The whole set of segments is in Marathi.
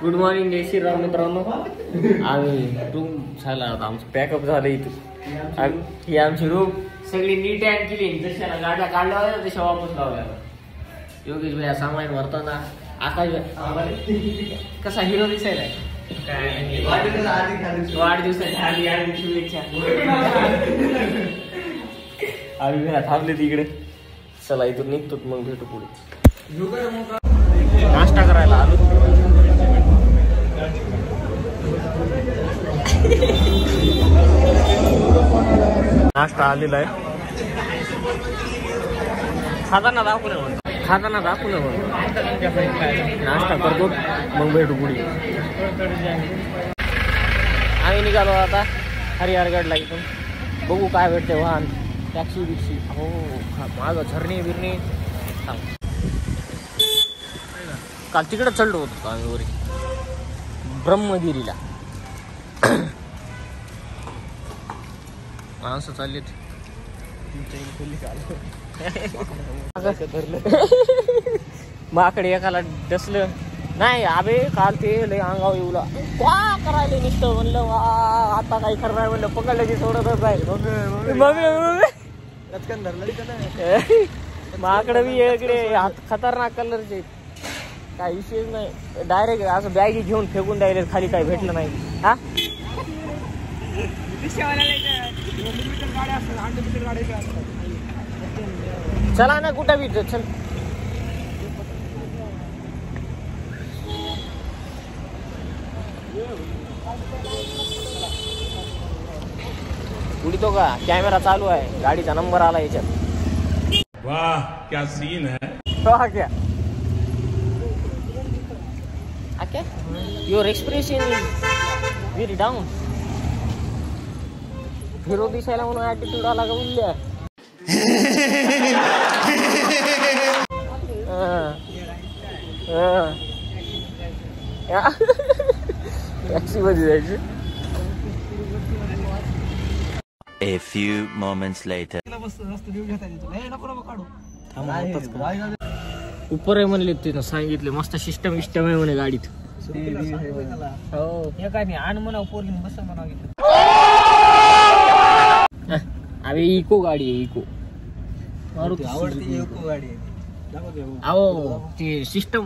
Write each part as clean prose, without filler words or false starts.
गुड मॉर्निंग जय श्रीराम मित्रांनो. आम्ही रूम झाला आता आमचं पॅकअप झालं इथं. ही आमची रूम सगळी नीट अँड क्लीन. जशा गाड्या काढल्या होत्या तशा वापस लावल्या. योगेश भाई सामान भरताना आकाश कसा हिरो दिसायला. वाढदिवसाची हार्दिक शुभेच्छा. आम्ही थांबले तिकडे. चला इथून निघतो मग भेटू पुढे. नाश्ता करायला आलो. नाश्ता आलेला आहे. खाताना दाखवलं नाश्ता करतो मग भेटू पुढे. आम्ही निघालो आता हरिहरगडला. इथून बघू काय भेटते. वाहन टॅक्सी बिक्सी. हो माझं झरणे बिरणे. काल तिकडे चढलो होतो आम्ही वरी ब्रह्मगिरीला. माणसं चाललीत. माकडे एकाला डसलं नाही. आबे काल ते लय अंगावर येऊला का करायला नुसतं. म्हणलं वा आता काही खरं नाही. म्हणलं पकडलं की सोडतच आहे. माकडे बी इकडे खतरनाक कलरचे. काही विषयच नाही. डायरेक्ट असं बॅगी घेऊन फेकून द्यायला खाली. काही भेटलं नाही. हा चला ना कुठं बी चल. उडीतो का. कॅमेरा चालू आहे. गाडीचा नंबर आला याच्यात. वाह क्या सीन है. वाह क्या your expression very down. Hero दिसायला म्हणून ऍटिट्यूड आला का उरल्या. टॅक्सी मध्ये जायची. A few moments later. उपर आहे म्हणले तिथं सांगितले. मस्त सिस्टम विस्टम आहे म्हणे गाडीत. हो काय नाही. आण म्हणा पोरगी बस म्हणा. अरे इको गाडी आहे. इको आवडते. इको गाडी आहे. अहो ते सिस्टम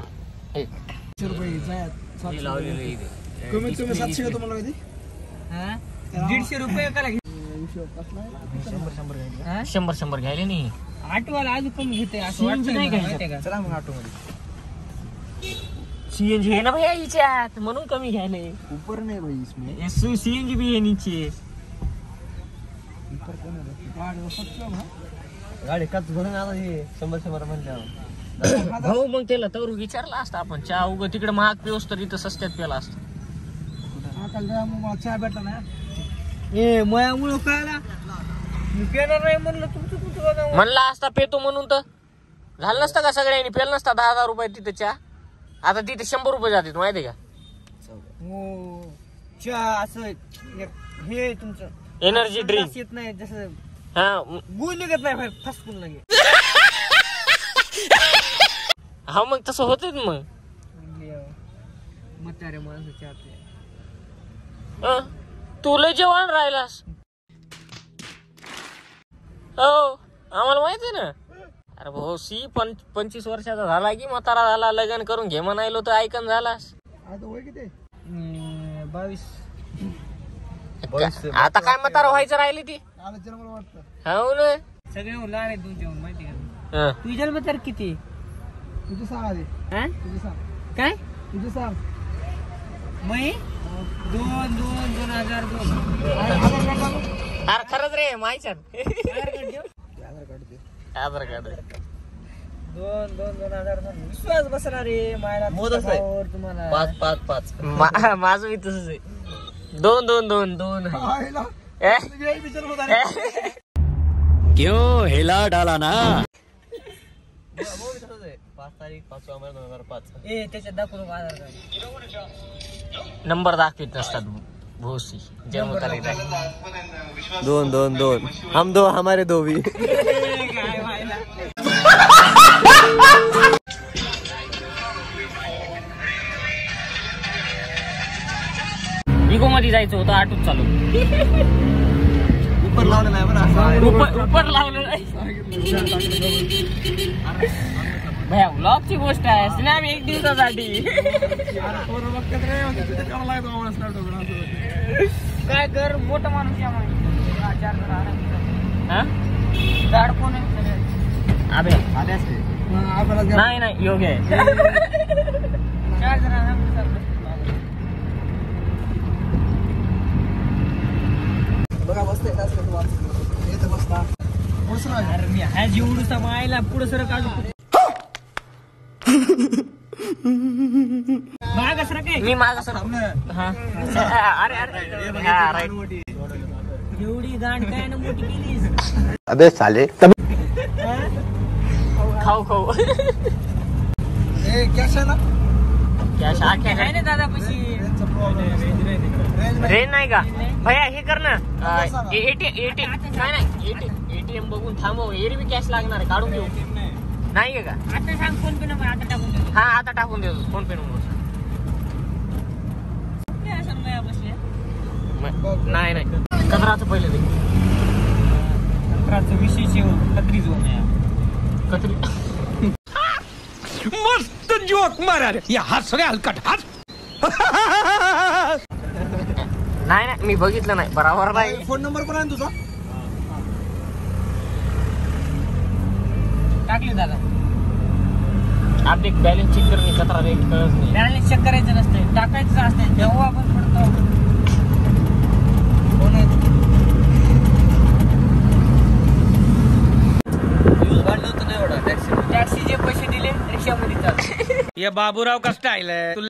कमीत कमी 700 घेतो मला. कधी 150 रुपये का 100 घ्यायला नाही. ऑटोवाला अजून कमी घेते असं वाटतं नाही का. चला मग ऑटो मध्ये. सीएनजी है ना भैया हिच्यात म्हणून कमी घ्यायला. ऊपर नाही भाई इसमें. सीएनजी भी है नीचे. गाडी कच भरून आला. 100 म्हणल्यावर भाऊ मग त्याला तर विचारला असता आपण. चहा उगं तिकडे महाग पिवस तर इथं सस्त्यात प्याला असतं. चहा भेटला ना. ए मयामुळं कळला. मी पेणार नाही म्हणलं. तुमचं म्हणला असता पेतो म्हणून तर झालं नसतं का. सगळ्यांनी पेलं नसता. 10,000 रुपये तिथे चहा. आता तिथे 100 रुपये जातात माहिती का. हो चहा असं हे तुमचं एनर्जी ड्रिंक येत नाही. जसं हा गुळ निघत नाही. फसकून लगे. हा मग तसं होतच मग. म्हातारे माणसं चहा. तू लय जेवण राहिलास. हो आम्हाला माहिती ना. अरे भाऊ 25 वर्षाचा झाला की म्हातारा झाला. लग्न करून घे म्हणायलो तर ऐकन झालास. आता वय किती. 22. आता काय म्हातारा व्हायचं राहिली ती. मला वाटतं हो ना. सगळे लहान आहे तुमच्या माहिती का. तुझी जन्म तर किती. तुझी सांग आधी. तुझी सांग काय. तुझी सांग. मी 2002. अरे खरंच रे माहिती. आधार कार्ड 2002. विश्वास बसणार रे मायला. तुम्हाला 5 माझं बी तसंच आहे. 2 क्यों हिला डाला ना. 5 तारीख 5 महिना 2005. त्याच्यात दाखवू नको आधार कार्ड. नंबर दाखवित नसतात. भोसी जन्म तारीख आहे. 2 हम 2 हमारे 2 भी. इगो मध्ये जायचं होतं ऑटोच चालू उपर लावलं नाही बरं उपर लावलं नाही भया व्लॉगची गोष्ट आहे स्नॅप एक दिवसासाठी काय कर मोठा माणूस या झाड कोण आहे अबे नाही नाही योग्य आहे बघा बसते बसता अरे मी ह्या जेवढूसा मायला पुढे सर काढू माग सर काय मी माग सर अरे अरे हा राईट एवढी गांड काय ना मोठी केलीस अबे साले खाऊ खाऊ कॅश आहे ना कॅश आहे ना दादा पैसे रेंज नाही का भैया हे कर ना एटीएम बघून थांबव एरवी कॅश लागणार आहे काढून घेऊ नाही का आता सांग फोन पे नंबर आता टाकून देतो हा आता टाकून देतो फोन पे नंबर नाही नाही कचराचं पहिले दे कचराचं विशेष कत्री जो कत्री मस्त जोक मारा रे या हात सगळे हलकट हात नाही नाही मी बघितलं नाही बरोबर नाही फोन नंबर पण आहे तुझा टाकले दादा आप एक बॅलन्स चेक करणे 17 रेट कळत नाही बॅलन्स चेक करायचं नसते टाकायचं असते जेव्हा आपण पडतो कोण आहे वाढलं होतं नाही एवढा टॅक्सीचे पैसे दिले रिक्षामध्ये चालते ये बाबूराव का स्टाईल आहे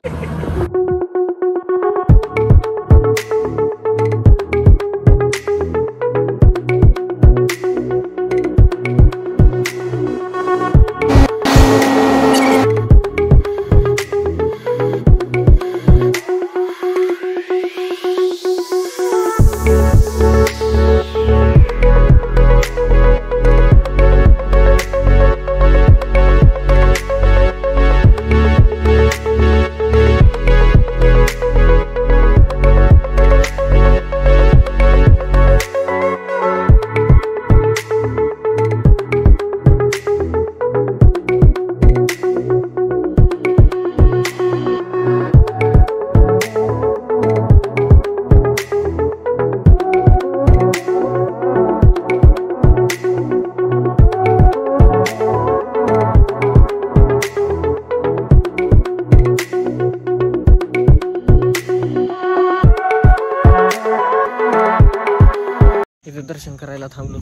दर्शन करायला थांबलो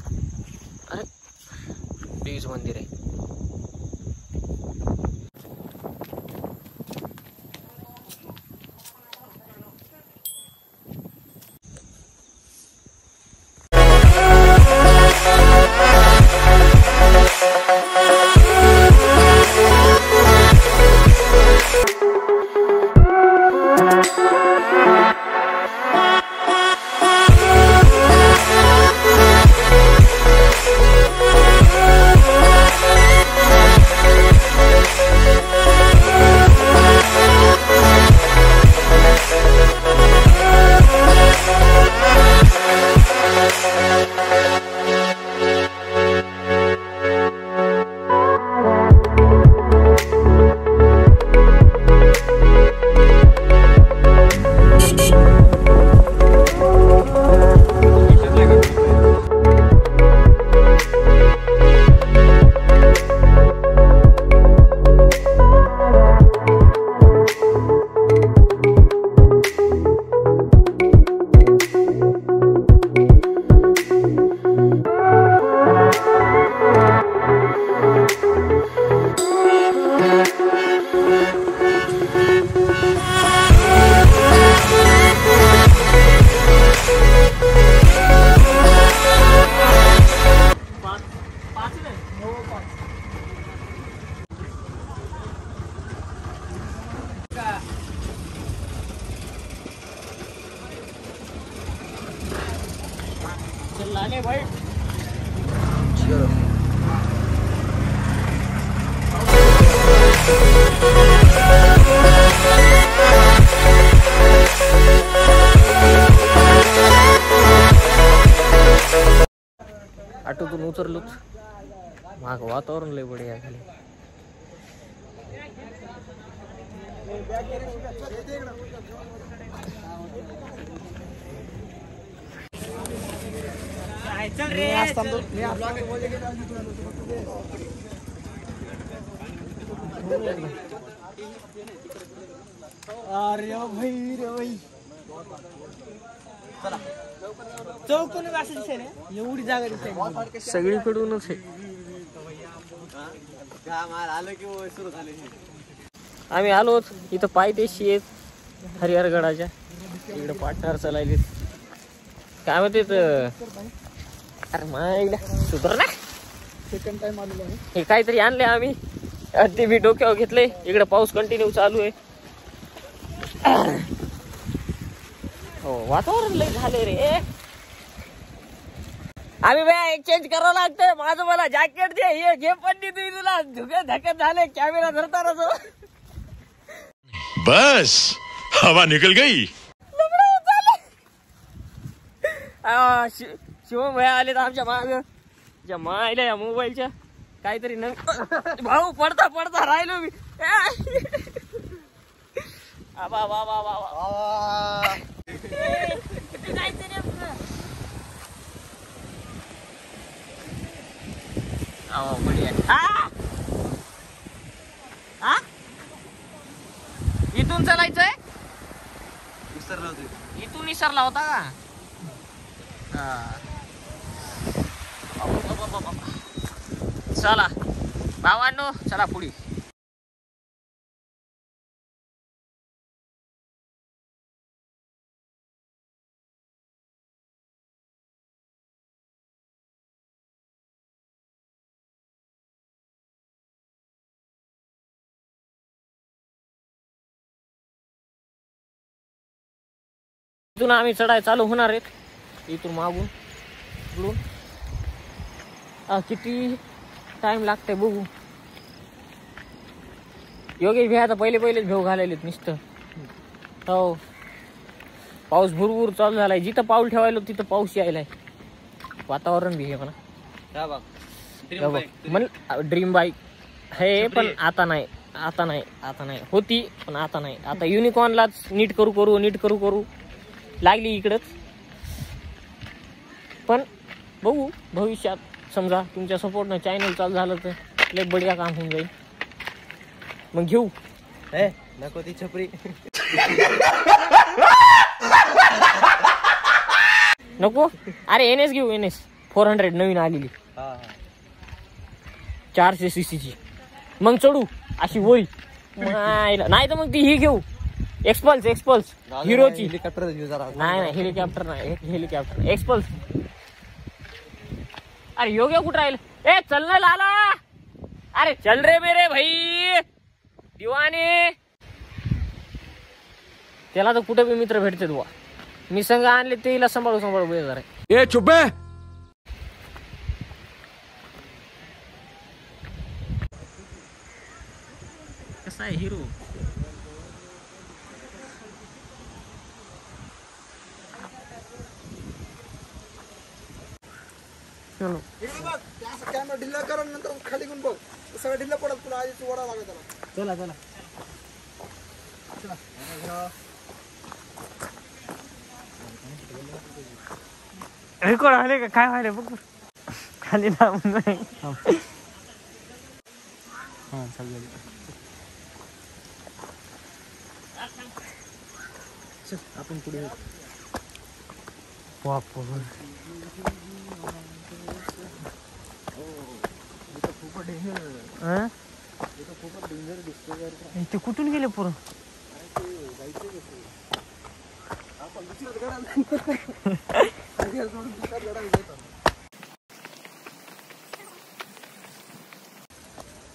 अरे देवीचं मंदिर आहे चल भाई चलो उतरलो. माग वातावरण लय बढिया झाले. चल रे अरे भाई रे भाई चला चौकून असं दिसेल एवढी जागा दिसेल सगळीकडूनच आहे. आम्ही आलोच इथं पायथ्याशी आहेत हरिहरगडाच्या इकडे पाटणार चालायले. काय म्हणते अरे मायला सुधर ना. सेकंड टाइम आलेलो आहे. हे काहीतरी आणले आम्ही ते मी डोक्यावर घेतले. इकडे पाऊस कंटिन्यू चालू आहे. हो वातावरण लय झाले रे. आम्ही बाय एक्सचेंज करावं लागतंय. माझं मला जॅकेट दे हे घे पण नाही तुला धुके धकत झाले. कॅमेरा धरता ना बस हवा निकल गई. शिवम भैया आले तर आमच्या माग मायला या मोबाईलच्या काहीतरी नवीन. भाऊ पडता पडता राहिलो मी. आबा वा वा वा वा. इथून चालायचंय. इथून विसरला होता का. चला भावांनो चला पुढे. इथून आम्ही चढाई चालू होणार आहेत. इथून मागून इकडून किती टाइम लागते बघू. योगेश भैया आता पहिलेच भेव घालायलेत नुसतं. हो पाऊस भुरभुर चालू झालाय. जिथं पाऊल ठेवायला तिथं पाऊस यायलाय. वातावरण बी हे म्हणा ड्रीम बाईक हे पण आता नाही होती पण आता नाही. आता युनिकॉर्नलाच नीट करू लागली इकडंच. पण बघू भविष्यात समजा तुमच्या सपोर्टनं चॅनल चालू झालं तर लय बढिया काम होऊन जाईल. मग घेऊ नको ती छपरी नको. अरे NS घेऊ. NS 400 नवीन आलेली 400 cc ची. मग चढू अशी होईल. नाही तर मग ती ही घेऊ एक्सपल्स हिरोची. हेलिकॉप्टर नाही हेलिकॉप्टर नाही. Helicopter XPulse. अरे योग्य कुठं राहील. ए चल ना लाला. अरे चल रे मेरे भाई दिवाने. त्याला तर कुठे बी मित्र भेटते बुवा. मी संघ आणले तेला सांभाळू बेजार आहे. ए चुप है. कसा आहे हिरो. चलो कॅमेरा ढिल्ला कर नंतर खाली घेऊन बघ सगळं ढिल्ला पडत तुला आधीच वडा लागत त्याला. चला रेकॉर्ड आले का काय व्हायला बघ खाली लावून. आपण पुढे ते कुठून गेले पुरं.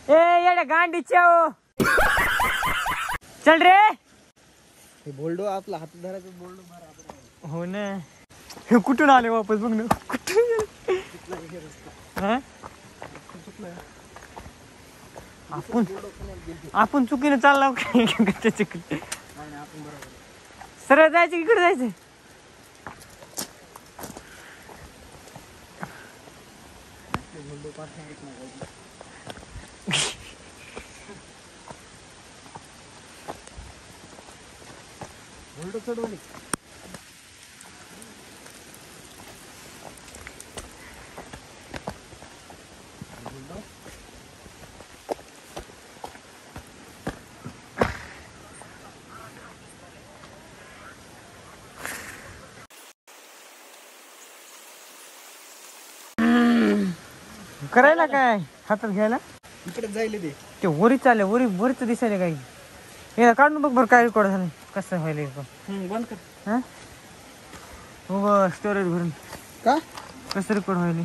ए येडे गांडीच्या चल रे. हे बोल्डो आपला हात धरायचं बोल्डो मारा. हो ना. हे कुठून आले वापस बघ ना. कुठून आपण चुकीने चालला. सरळ जायचं इकडे जायचं. चढवली करायला काय हातात घ्यायला इकडे जायले ते वरी चालले वरीच दिसायला काही हे काढून बघ बरं काय रेकॉर्ड झालं कसं व्हायला बंद कर हा स्टोरेज भरून का कसं रेकॉर्ड व्हायला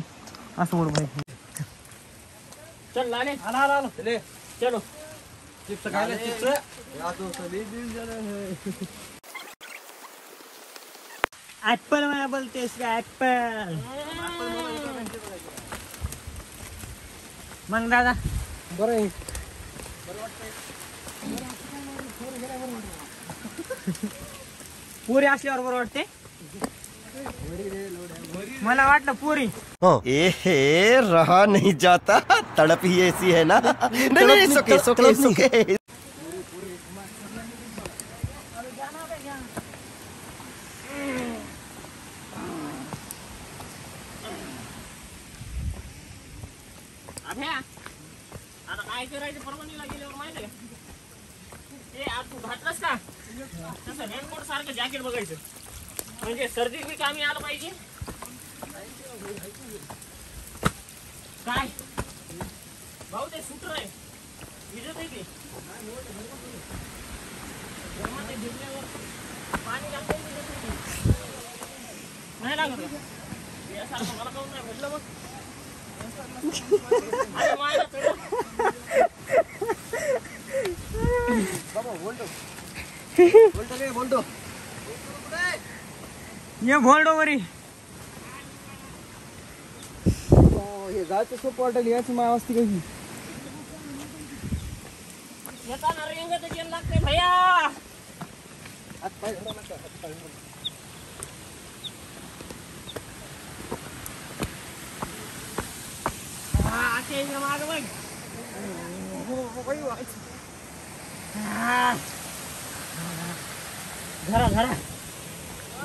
असं ओढ पाहिजे चल लाले आला आला आला ले चलो चिप्स खायला चिप्स ऍपल मला बोलतेस का ऍपल मग दादा बरं आहे पुरी असल्यावर बरं वाटते मला वाटलं पुरी ए रहा नहीं जाता तड़प ही ऐसी है ना नहीं सुके सुके सुके आता काय करायचं परवानगीला गेल्यावर माहिती का ते आज तू घातलंस का तसं रेनकोट सारखं जॅकेट बघायचं म्हणजे सर्दी बी कामी आलं पाहिजे काय भाऊ ते सुटर आहे भिजत आहे ते पाणी लागतं नाही लागत यासारखं मला काऊन नाही भेटलं मग बोलतो ये भोलडो वरी हे जायचं सोपं वाटेल याची माय असती काही येताना रेंगाचं जेल लागते भैया माग बघ घरा घरा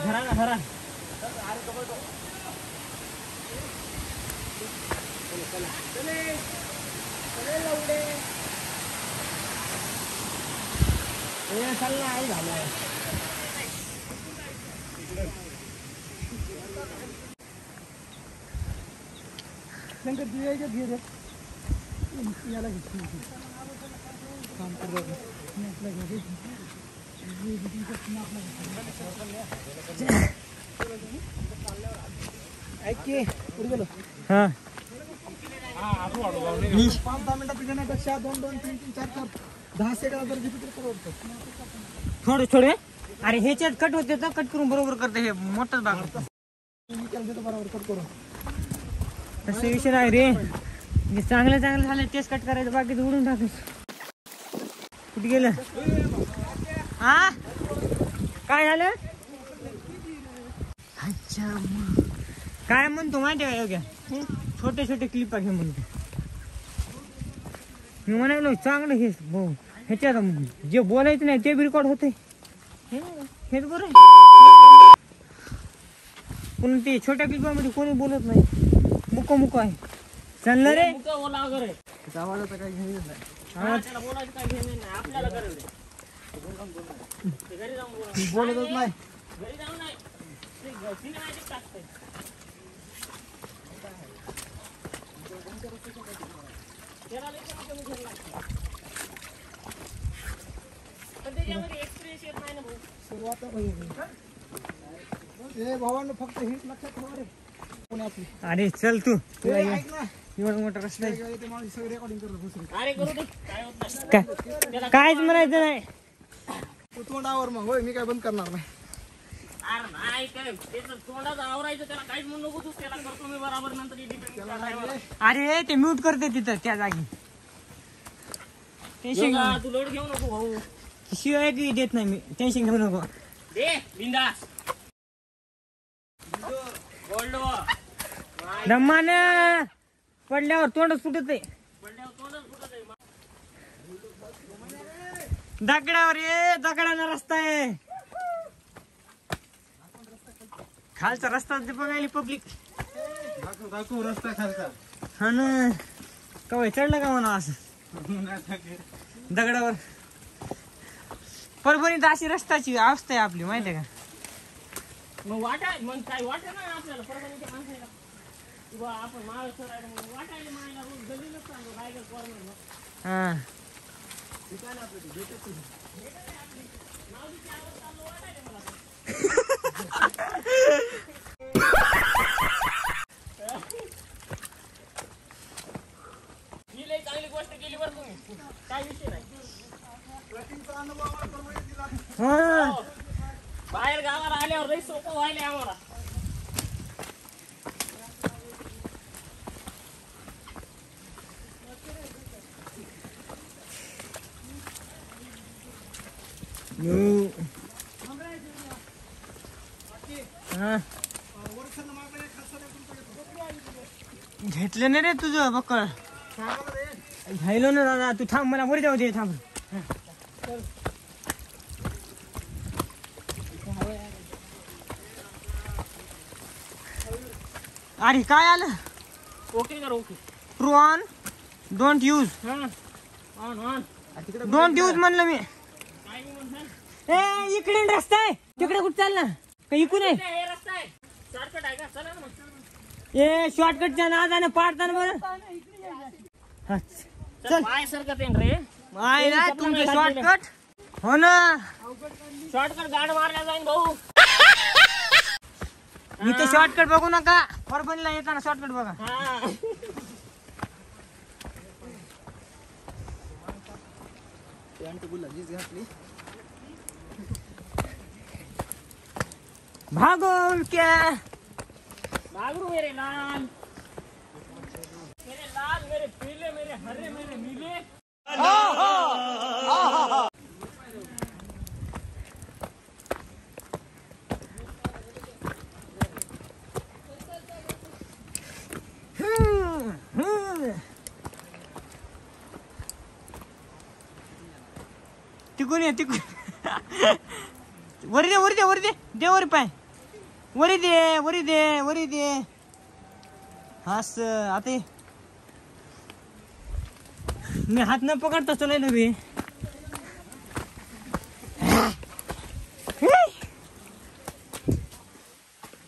घरा ना घरा चालला आई झालाय शंकर दिवायच्या धीर याला काम कर ऐक की कुठे गेलो हा 5-10 मिनिटात घेण्यापेक्षा 2-3-4 10 सेकंदात जर घेतली तर परवडतं थोडे थोडे अरे ह्याच्यात कट होते तर कट करून बरोबर करते हे मोठंच भाग मी केलं देतो बरोबर कट करून तसं विषय नाही रे म्हणजे चांगलं झालं तेच कट करायचं बाकी उडून टाकायचं कुठे गेलं हा काय झालं अच्छा काय म्हणतो माहिती का योग्य छोटे छोटे क्लिपा घे म्हणतो मी म्हणालो चांगलं हे भाऊ ह्याच्यात जे बोलायचं नाही ते बी रेकॉर्ड होते हेच बरं पण ते छोट्या क्लिपामध्ये कोणी बोलत नाही मुको आहे चाललं रे ओला वगैरे आवाजाचा काही घेणं नाही त्याला बोलायचं काय घेणं नाही आपल्याला करायचं घरी जाऊन बोला बोलतच नाही घरी जाऊन नाही सिनेमॅटिक टाकतंय त्याला लई कमी घ्यायला लागतं पण त्याच्यामध्ये एक्सपिरियन्स येत नाही ना भाऊ सुरुवात हे भावांनो फक्त हेच लक्षात ठेवा रे कोण आपली अरे चल तू ऐक ना एवढं मोठं रस्ता ते माणूस सगळं रेकॉर्डिंग करत बसून अरे करू दे काय होत नाही काय काहीच म्हणायचं नाही तू तोंडावर मग होय मी काय बंद करणार नाही अरे नाही काय त्याचं तोंडाचं आवरायचं त्याला काहीच म्हणू नको तू त्याला करतो मी बरोबर नंतर एडिटिंग अरे ते म्यूट करते तिथं त्या जागी टेन्शन तू लोड घेऊ नको भाऊ शिवाय की देत नाही मी टेन्शन घेऊ नको दे बिंदास गोल्ड रम्मान पडल्यावर तोंडच फुटत आहे. दगडावर ये, दगडाला रस्ता आहे. खालचा रस्ता बघायला पब्लिक रस्ता खालचा. हा ना, कवय चढलं का म्हणा असं दगडावर. परभणीत अशी रस्त्याची अवस्था आहे आपली, माहिती आहे का? मग वाटा मग काय वाटा ना आपल्याला परभणीच्या माणसाला किंवा आपण महाराष्ट्र वाटायला मायला रोज गल्लीलाच सांगतो रायगड कॉर्नर. हा ही लई चांगली गोष्ट केली बरं तुम्ही, काय विषय नाही. हा. बाहेर गावाला आल्यावर लई सोपं व्हायला आम्हाला. घेतलं नाही रे तुझं बक्कळ. घ्यायलो ना दादा, तू थांब, मला वर जाऊ दे. थांब. अरे काय आलं? ओके कर okay. True on don't use. On on don't use म्हणलं मी. काय म्हणतात? ए इकडे रस्ता आहे, तिकडे कुठं चालला का? इकून आहे. हे रस्ता आहे, शॉर्टकट आहे का? चला ना मग. ए शॉर्टकटच्या नादाने पाडताना बरं. हा, चल. पाय सरकत येईन रे. आहे ना तुमचं शॉर्टकट. हो ना, शॉर्टकट गाड मारला जाईन भाऊ. इथे शॉर्टकट बघू नका. परभणीला येताना शॉर्टकट बघा. हा. भागो क्या भागरू मेरे लाल, मेरे लाल, मेरे पीले, मेरे हरे, मेरे नीले. तिकून ये, तिकून. वरी दे, वरी दे, वरी दे. दे वरी पाय. वरी दे, वरी दे, वरी दे. हास आता ये. मी हात न पकडता चलायलो बी.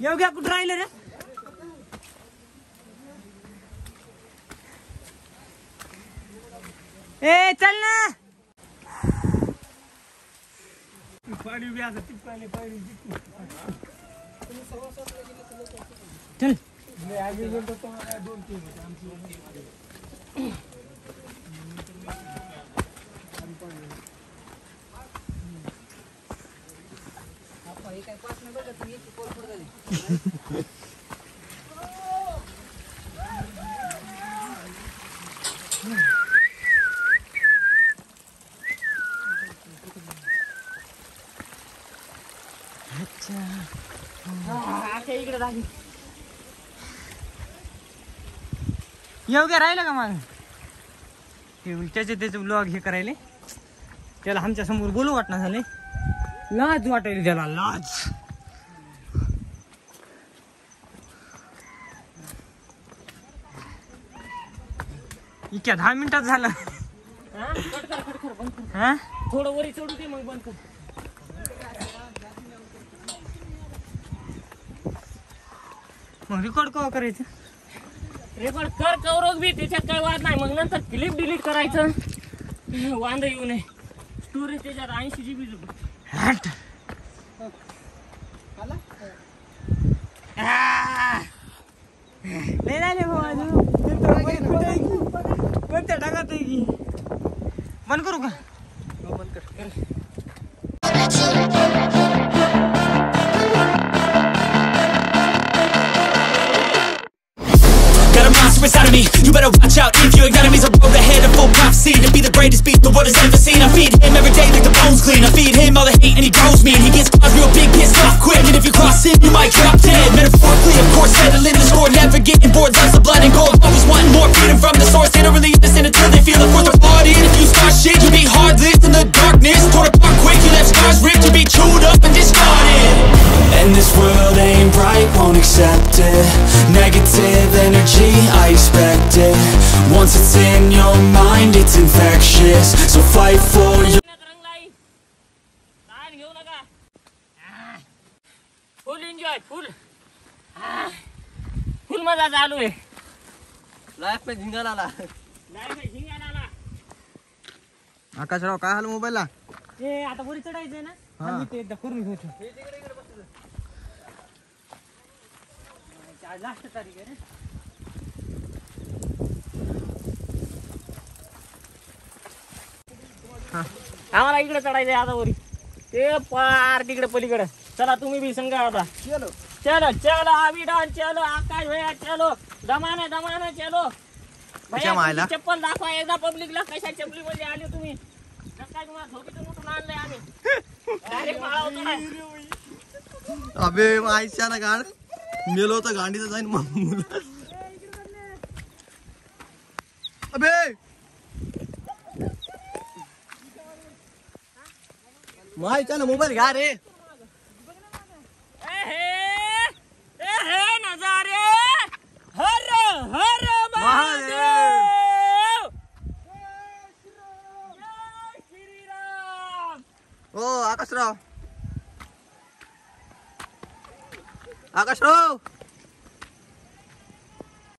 योग्य कुठं राहिलं रे? ए चल ना. पाणी बी असं टिपाले पाणी. चल. इकडे राहिली. योग्य राहिलं का मग? त्याचे ब्लॉग हे करायले. त्याला आमच्या समोर बोलू वाटणं झाले. लाज वाटायली त्याला, लाज. इतक्या 10 मिनिटात झालं. हा? कट कर, कट कर, बंद कर. हा थोडं वरी चढू दे मग बंद कर. मग रेकॉर्ड कवा करायचं? रेकॉर्ड कर कवरोज बी, त्याच्यात काय वाद नाही. मग नंतर क्लिप डिलीट करायचं, वांद येऊ नये. स्टोरेज त्याच्यात 80 GB. हट. नाही झाले भाऊ. कोणत्या टाकात आहे की? बंद करू का? बंद कर. Inside of me, you better watch out if your enemies are road ahead of full prophecy to be the greatest beast the world has ever seen. I feed him every day like the bones clean. I feed him all the hate and he grows me, and he gets cause real big, pissed off quick. And if you cross him, you might drop dead. Metaphorically, of course, settling the score, never getting bored. Loves of blood and gold, always wanting more. फुल फुल मजा चालू आहे. लाईफ में झिंगाला आला. आकाशराव काय हाल मोबाईलला? हे आता वरी चढायचंय ना, मी ते एकदा करून घेतो. आज लास्ट तारीख आहे रे. आम्हाला इकडे चढायचंय आता वरी, ते पार तिकडे पलीकडे. चला तुम्ही बी संघ आता. चलो चलो चलो अभिडान चलो, आकाश भैया चलो, दमाने दमाने चलो. भैया चप्पल दाखवा एकदा पब्लिकला, कशा चपली मध्ये आले तुम्ही. काय तुम्हाला झोपेतून उठून आणलंय आम्ही. अरे पळावतो ना. अबे आयशा ना गाड मेलो तर गांडीचं जाईन मुलं. अबे मायच्या ना मोबाईल घ्या रे. नजारे हर हर महादेव. श्रीराम. ओ Akashrao Akashrao.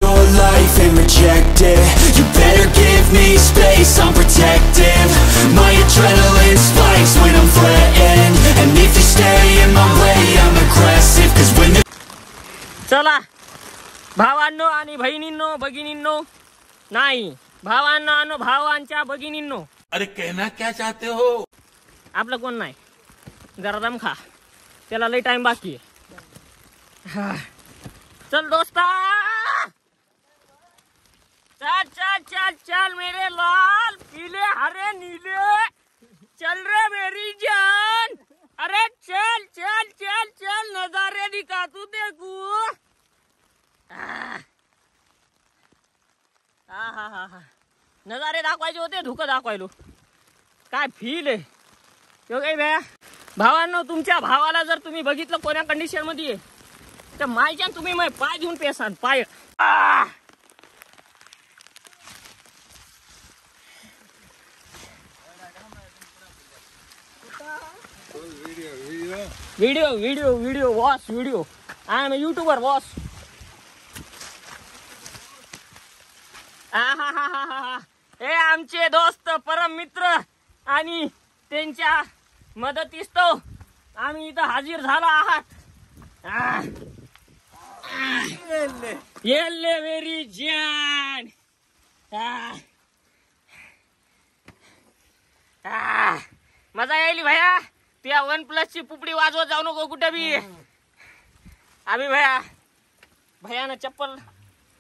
Your life and reject it. You better give me space, I'm protective. My adrenaline spikes when I'm threatened. And if you stay in my way, I'm aggressive. Cause when चला भावांनो आणि बहिणींनो भगिनींनो, नाही भावांनो आणि भावांच्या भगिनींनो. अरे कहना क्या चाहते हो? आपलं कोण नाही, जरा दम खा, त्याला लई टाइम बाकी आहे. चल दोस्ता, चल चल चल चल मेरे लाल पीले हरे नीले, चल रे मेरी जान. अरे चल चल चल चल, नजारे दिखा तू देखू. नजारे दाखवायचे होते, धुकं दाखवायलो. काय फील आहे योगेश भैया. भावांनो, तुमच्या भावाला जर तुम्ही बघितलं कोण्या कंडिशन मध्ये आहे, तर मायच्या तुम्ही मग पाय घेऊन पेसान पाय. Video video video watch video. I am YouTuber watch. हे आमचे दोस्त परम मित्र आणि त्यांच्या मदतीस तो आम्ही इथं हाजीर झालो आहात. येल्ले मेरी जान. मजा यायली भैया. त्या OnePlus ची पुपडी वाजवत जाऊ नको कुठे बी. आम्ही भैयानं चप्पल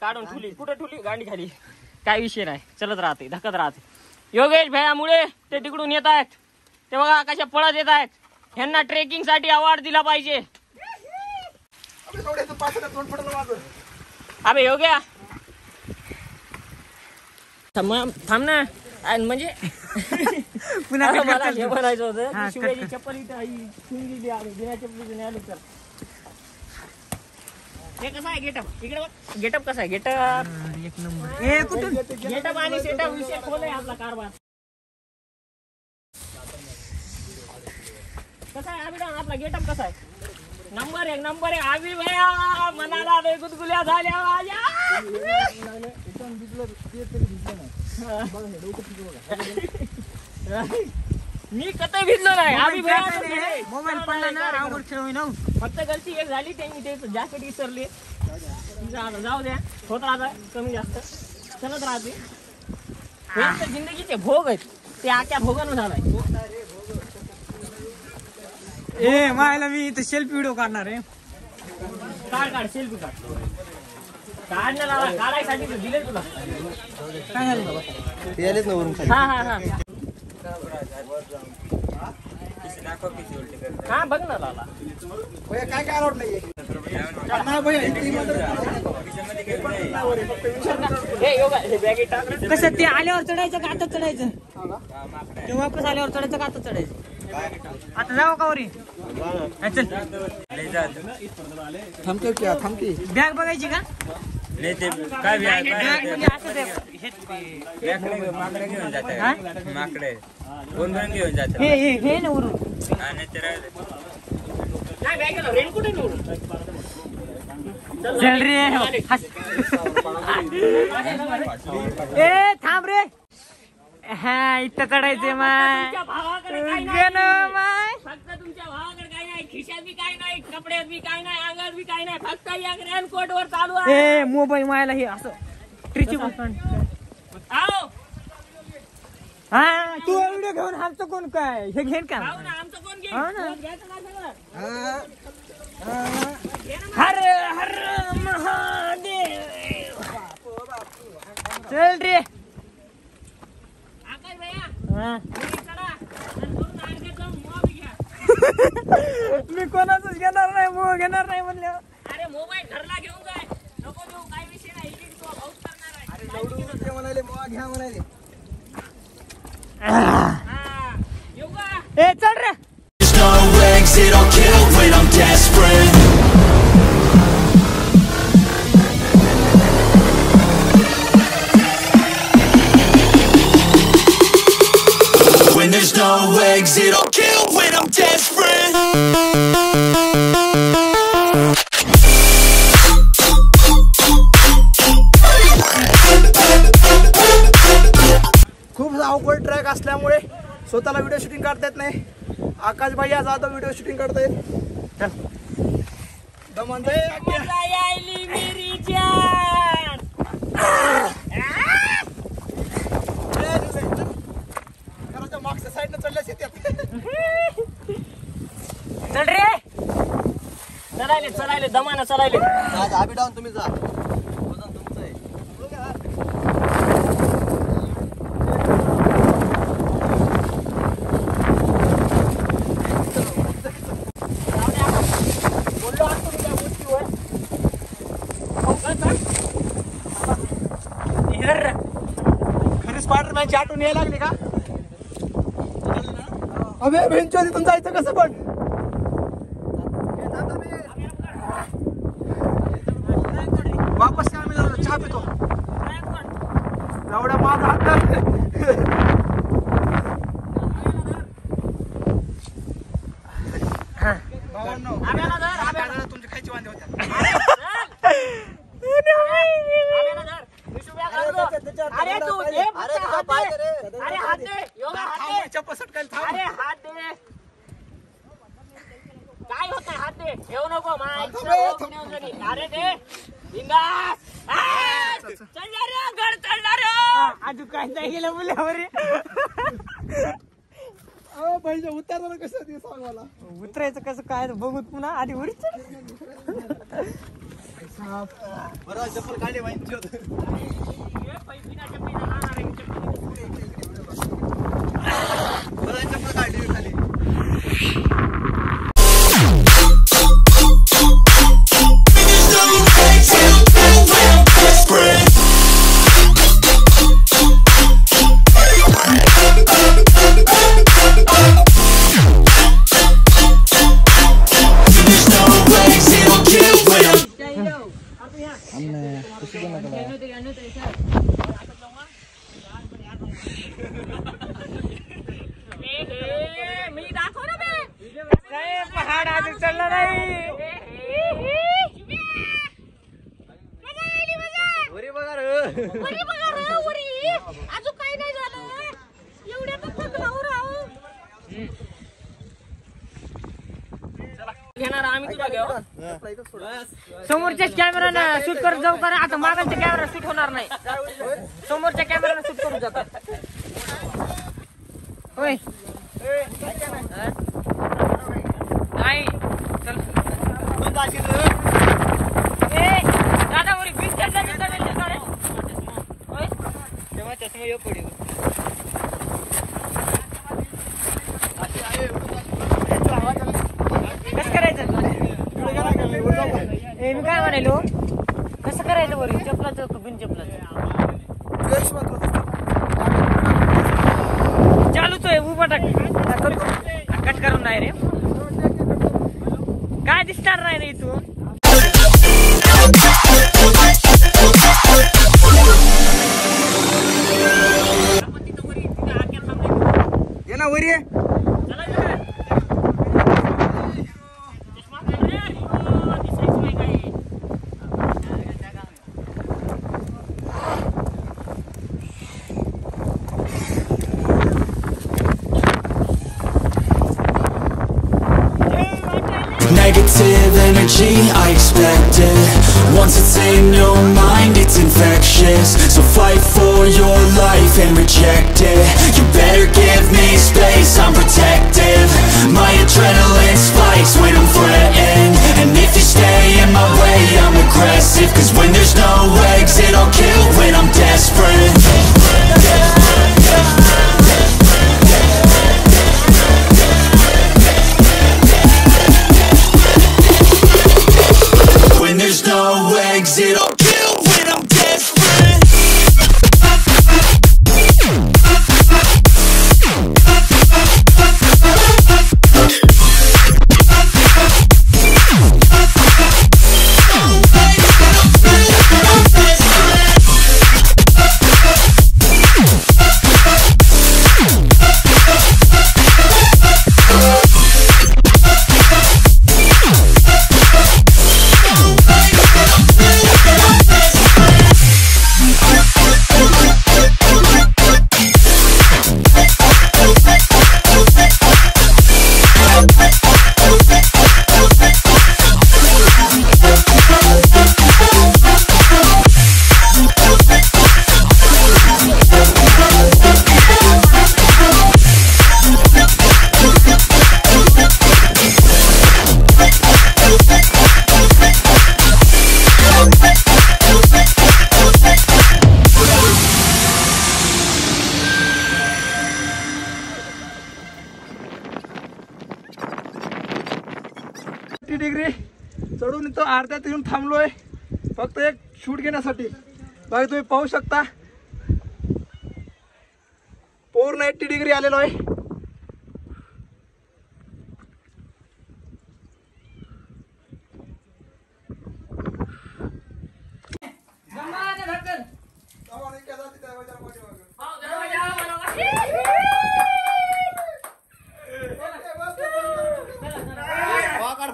काढून ठुली, कुठे ठुली गांडी खाली, काय विषय नाही, चलत राहते धकत राहते. योगेश भैयामुळे ते तिकडून येत आहेत, ते बघा कशा पळत येत आहेत. ह्यांना ट्रेकिंग साठी अवॉर्ड दिला पाहिजे. अबे योग्या थांब ना. म्हणजे पुन्हा मला हे म्हणायचं होतं, शिवाजी चप्पल इथं ठेवून दिली आम्ही, बिना चप्पलीचं आलो. तर हे कसं आहे गेटअप, इकडे बघ गेटअप कसा आहे. गेटअप एक नंबर. कुठून गेटअप आणि सेटअप विषय खोल आहे आपला कारभार. कसा आहे अभिराम आपला गेटअप कसा आहे? नंबर एक नंबर आहे. आम्ही भैया मनाला लय गुदगुल्या झाल्या माझ्या. मी कधी भिजलो नाही. आम्ही मोबाईल पडला ना, आवड खेळू ना. फक्त गलती एक झाली, त्यांनी ते जॅकेट विसरले. जाऊ द्या, होत राहता कमी जास्त चलत राहते. जिंदगीचे भोग आहेत, ते आख्या भोगानं झालाय. ए मायला मी इथं सेल्फी व्हिडिओ काढणार आहे. काढ सेल्फी काढ. काढायसाठी दिले तुला. काय झालं हा हा हा हा बघ ना लाला. काय काय आवड नाहीये. कसं ते आल्यावर चढायचं का आता चढायचं? ते वापस आल्यावर चढायचं का आता चढायचं? आता जाऊ का वरी? चल थांबतो क्या थांबते. बॅग बघायची का? काय बॅग म्हणजे असं ते माकडे घेऊन जातात. माकडे कोण घेऊन जातात. हे ना वरून. नाही बॅगेला रेनकोट निवडून चल रे ए थांब रे हा इथं चढायचे माय तुमच्या भावाकडे काही माय नाही फक्त तुमच्या भावाकडे काही नाही खिशात बी काही नाही कपड्यात बी काही नाही अंगात बी काही नाही फक्त या रेनकोट वर चालू आहे ए मोबाईल मायला हे असं ट्रिची आओ हा तू व्हिडिओ घेऊन आमचं कोण काय हे घेईन का खाऊ ना आमचं कोण घेईल हो ना. घ्यायचं ना सगळं हर हर महादेव चल रे आकाश भैया हा. तुम्ही चला आणि वरून आणखीचं मोबाईल घ्या मी कोणाचंच घेणार नाही मग घेणार नाही म्हणल्यावर अरे मोबाईल घरला घेऊन जाय नको देऊ काही विषय नाही इथे तो भाऊच करणार आहे हा येऊ का ए चल रे There's no exit, I'll kill when I'm desperate. When there's no exit, I'll kill when I'm desperate. खूप अवघड ट्रॅक असल्यामुळे स्वतःला व्हिडिओ शूटिंग करता येत नाही. आकाश भाई आज आता व्हिडिओ शूटिंग करतायत. मजा यायली मेरी जान मागच्या साईडनं चढल्यास येतात. चल रे चलायले दमानं चलायले अभी डाऊन तुम्ही जा वजन तुमचं आहे. बोललो असतो मी त्या गोष्टीवर खरी स्पायडरमॅनची आठवण यायला लागली का? अबे बेंचवर तिथून जायचं कसं पण? वापस काय आम्ही चहा पितो. एवढा माझा हात तुमच्या खायची वांदे होत्या. अरे तू दे अरे हात दे एवढा हात दे चप्पल सटकायला थांब. अरे हात दे काय होत हात दे येऊ नको माय अरे दे बिंदास चल रे गड चढला रे आजू काय नाही गेलं मुलावर पाहिजे उतरणार कसं ते सांग मला. उतरायचं कसं काय बघू पुन्हा आधी वरी बरं चप्पल काढले माहिती बरं चप्पल काढली खाली. मी दाखव ना बे पहाड आधी चढला नाही वरी बघा अजून काही नाही झालं एवढ्या घेणार आम्ही तुला घेऊ समोरच्या कॅमेरानं शूट करत जाऊ का आता मागांच्या कॅमेरा शूट होणार नाही समोरच्या कॅमेरानं शूट करू जातात होय नाही चल ए दादा वरी बीच चढला होय तेव्हा चष्मा येऊ पडेल कसं करायचं ए मी काय म्हणालो कसं करायचं वरी चपलाचं बिन चपलाचं चालूच आहे उभा टाक कट करून नाही रे काय दिसणार नाही रे इथून ये ना वरी negative energy, I expect it. Once it's in your mind, it's infectious. So fight for your life and reject it. You better give me space, I'm protective. My adrenaline spikes when I'm threatened. And if you stay in my way, I'm aggressive. Cause when there's no exit, I'll kill when I'm desperate. When there's no exit, I'll kill when I'm desperate. Degree चढून इथं अर्ध्यात येऊन थांबलोय फक्त एक शूट घेण्यासाठी. बाकी तुम्ही पाहू शकता पूर्ण 80 डिग्री आलेलो आहे.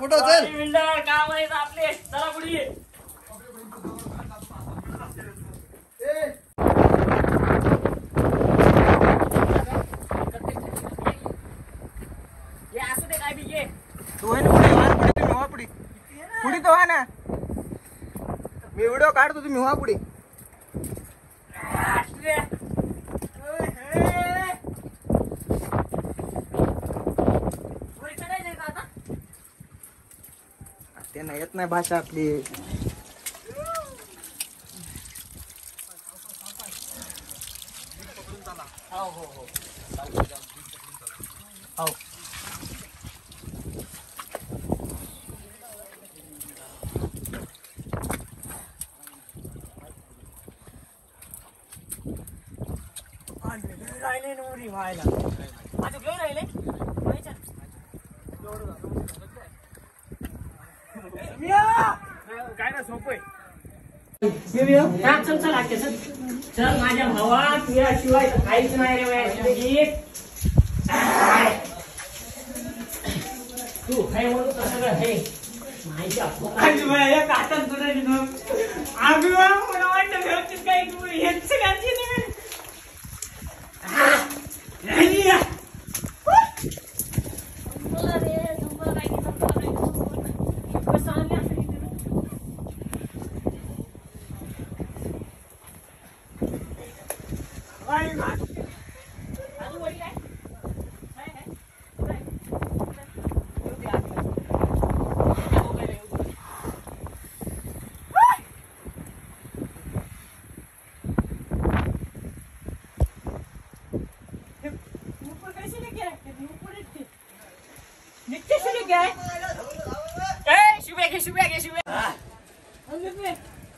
फोटो चल काम आहे आपले. चला पुढे असू दे काय बी घे. तू आहे ना पुढे तुम्ही व्हा पुढे पुढे तो व्हा ना. मी व्हिडिओ काढतो तुम्ही व्हा पुढे. त्यांना येत नाही भाषा आपली. राहिले नवरी व्हायला माझं घेऊन राहिले काय ना सोपं चल चल आके चल चल माझ्या भावा तुझ्याशिवाय काहीच नाही रे वयाची. तू काय म्हणू सगळं हे माहिती काटन तुला आम्ही मला वाटतं व्यवस्थित काही हेच सगळ्यांची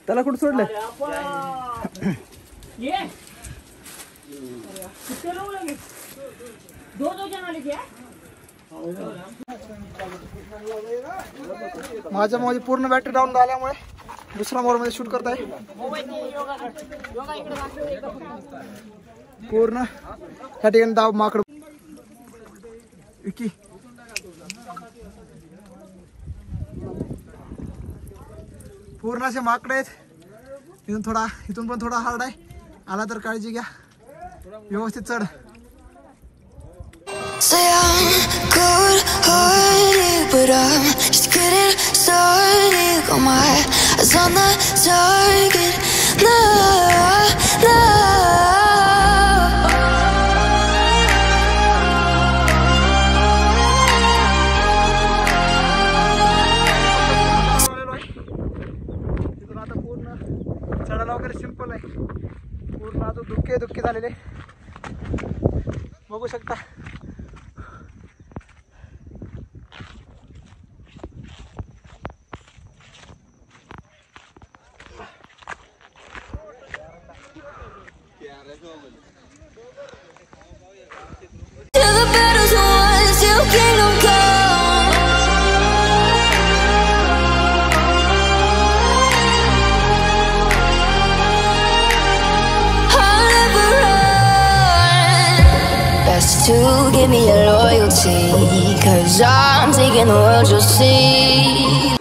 त्याला कुठं सोडलं. माझ्या मध्ये पूर्ण बॅटरी डाऊन झाल्यामुळे दुसऱ्या मोड मध्ये शूट करत आहे. पूर्ण त्या ठिकाणी दाव माकड विकी पूर्ण असे माकडे आहेत. इथून पण थोडा हार्ड आहे. आला तर काळजी घ्या. व्यवस्थित चढ. Say I'm good-hearted, but I'm just good started, got my eyes on the target. No, no. तिथून आता पूर्ण चढायला वगैरे सिंपल आहे. पूर्ण अजून धुके झालेले बघू शकता. To give me your loyalty, 'cause I'm taking the world, you'll see.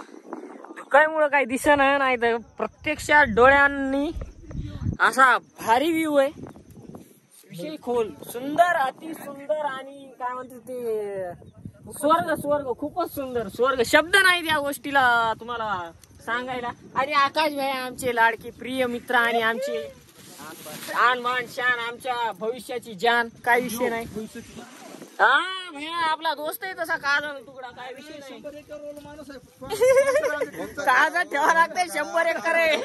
काय मुळे काही दिसेना नाही तर प्रत्यक्षात डोळ्यांनी असा भारी व्ह्यू आहे. विषय खोल, सुंदर, अति सुंदर आणि काय म्हणते ते स्वर्ग खूपच सुंदर. स्वर्ग शब्द नाही त्या गोष्टीला तुम्हाला सांगायला. आणि आकाश भाई आमचे लाडके प्रिय मित्र आणि आमचे आन मान शान, आमच्या भविष्याची जान, काय विषय नाही. हा भैया आपला दोस्त आहे तसा काळा तुकडा, काय विषय नाही. काळा ठेवा लागते 100 एकर आहे.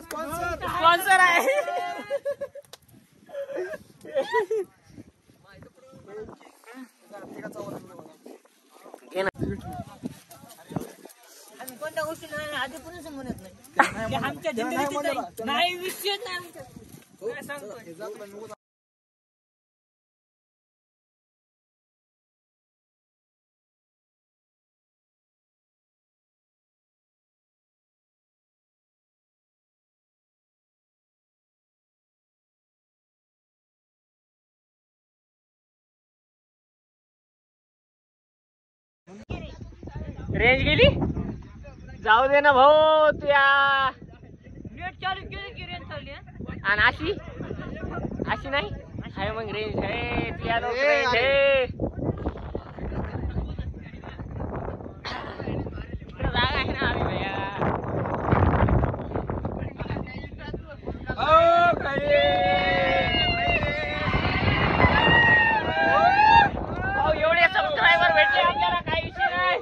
स्पॉन्सर आहे. कोणत्या गोष्टी नाही आधी पुढे म्हणत नाही. आमच्या जिंदगीत नाही विषय नाही आमच्या. काय सांगतोय रेंज गेली. जाऊ दे ना भाऊ, तू या नेट चालू केली की रेंज चालली. आणि अशी नाही आहे मग रेंज आहे. तुझ्या लोक रेंज आहे. जागा आहे ना आम्ही भैया. एवढे सबस्क्रायबर भेटले आपल्याला, काही विषय नाही.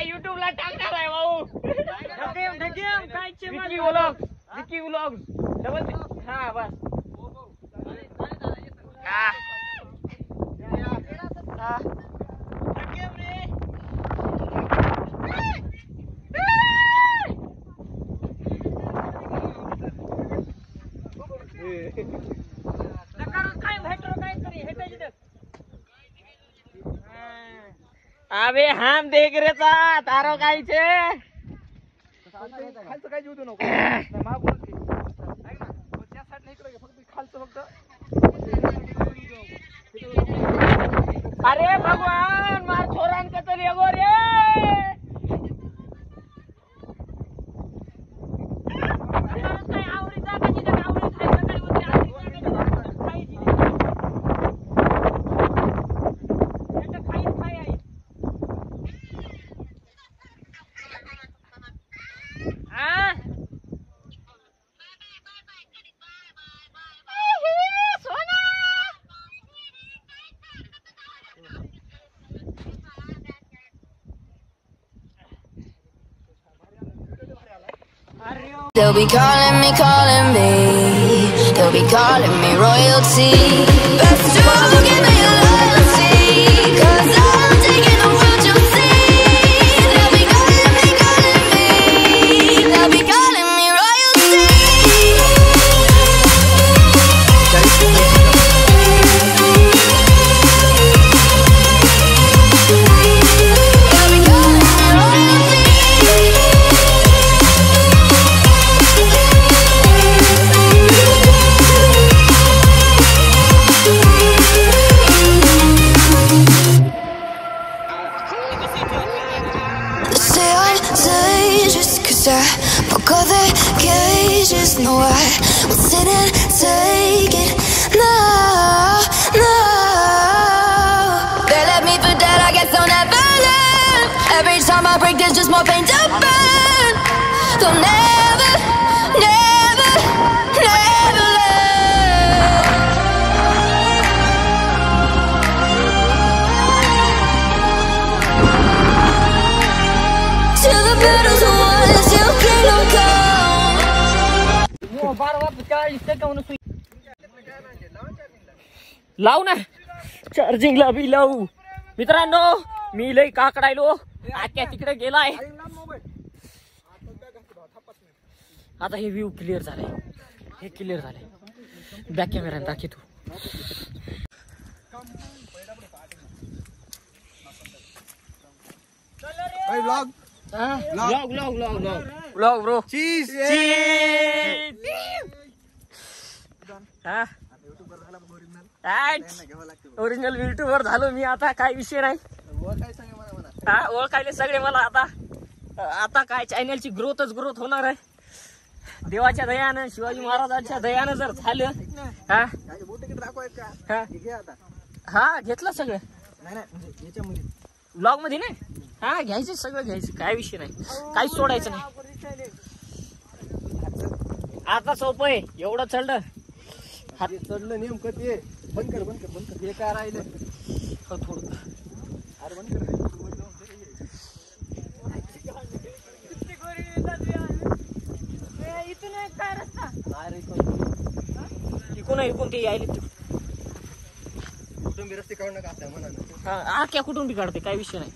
युट्यूबला टाकणार आहे भाऊ. Vicky vlog double. हा बस. काय भेटलो काहीतरी हेटायची. अबे हम देख रे तारो कायचे खालचं काय जीव देऊ नको. मागूनच घे. ऐक ना, त्या साईडला इकडे घे फक्त, खालचं फक्त. अरे भगवान मार छोरान कतल येगो रे. They'll be calling me. They'll be calling me royalty. Best to give me your loyalty, 'cause I'm taking the world, you'll see. They'll be calling me. They'll be calling me royalty. just know I will sit and take it. No, no. They left me for dead, I guess I'll never learn. Every time I break, there's just more pain to burn. They'll never, never, never learn. Till the battle's won, till kingdom come. लावू ना चार्जिंगला बी लावू. मित्रांनो मी लय काकडायलो. आक्या तिकडे गेलाय. आता हे व्ह्यू क्लिअर झालाय. हे क्लिअर झालंय. बॅक कॅमेरा दाखव तू. Vlog vlog bro. चीज ओरिजिनल युट्यूबर झालो मी आता. काय विषय नाही. हा ओळखायले सगळे मला आता. आता काय चॅनलची ग्रोथच ग्रोथ होणार आहे देवाच्या दयानं, शिवाजी महाराजांच्या दयानं जर झालं. हा हा घेतलं सगळं ब्लॉग मध्ये नाही. हा घ्यायचं सगळं घ्यायचं. काय विषय नाही. काहीच सोडायचं नाही. आता सोपं आहे. एवढं चढलं चढलं नेमकं ते. बंद कर बंद कर बंद कर. हे काय राहिलं थोडं. अरे बंद कर. इकून ते यायले कुठून रस्ते काढू नका आता म्हणा. आख्या कुठून बी काढते. काय विषय नाही.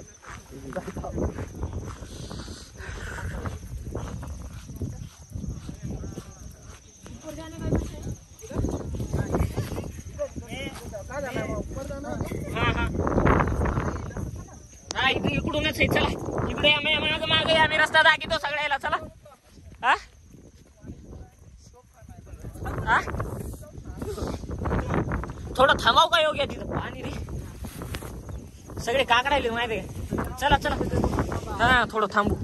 हा इथे इकडूनच आहे. चला इकडे माग मागे आम्ही रस्ता दाखवतो सगळ्याला. चला हा हा थोडं थांबाव का योग्य तिथं पाणी रे. सगळे काकडायले माहिती आहे. चला चला हा थोडं थांबू.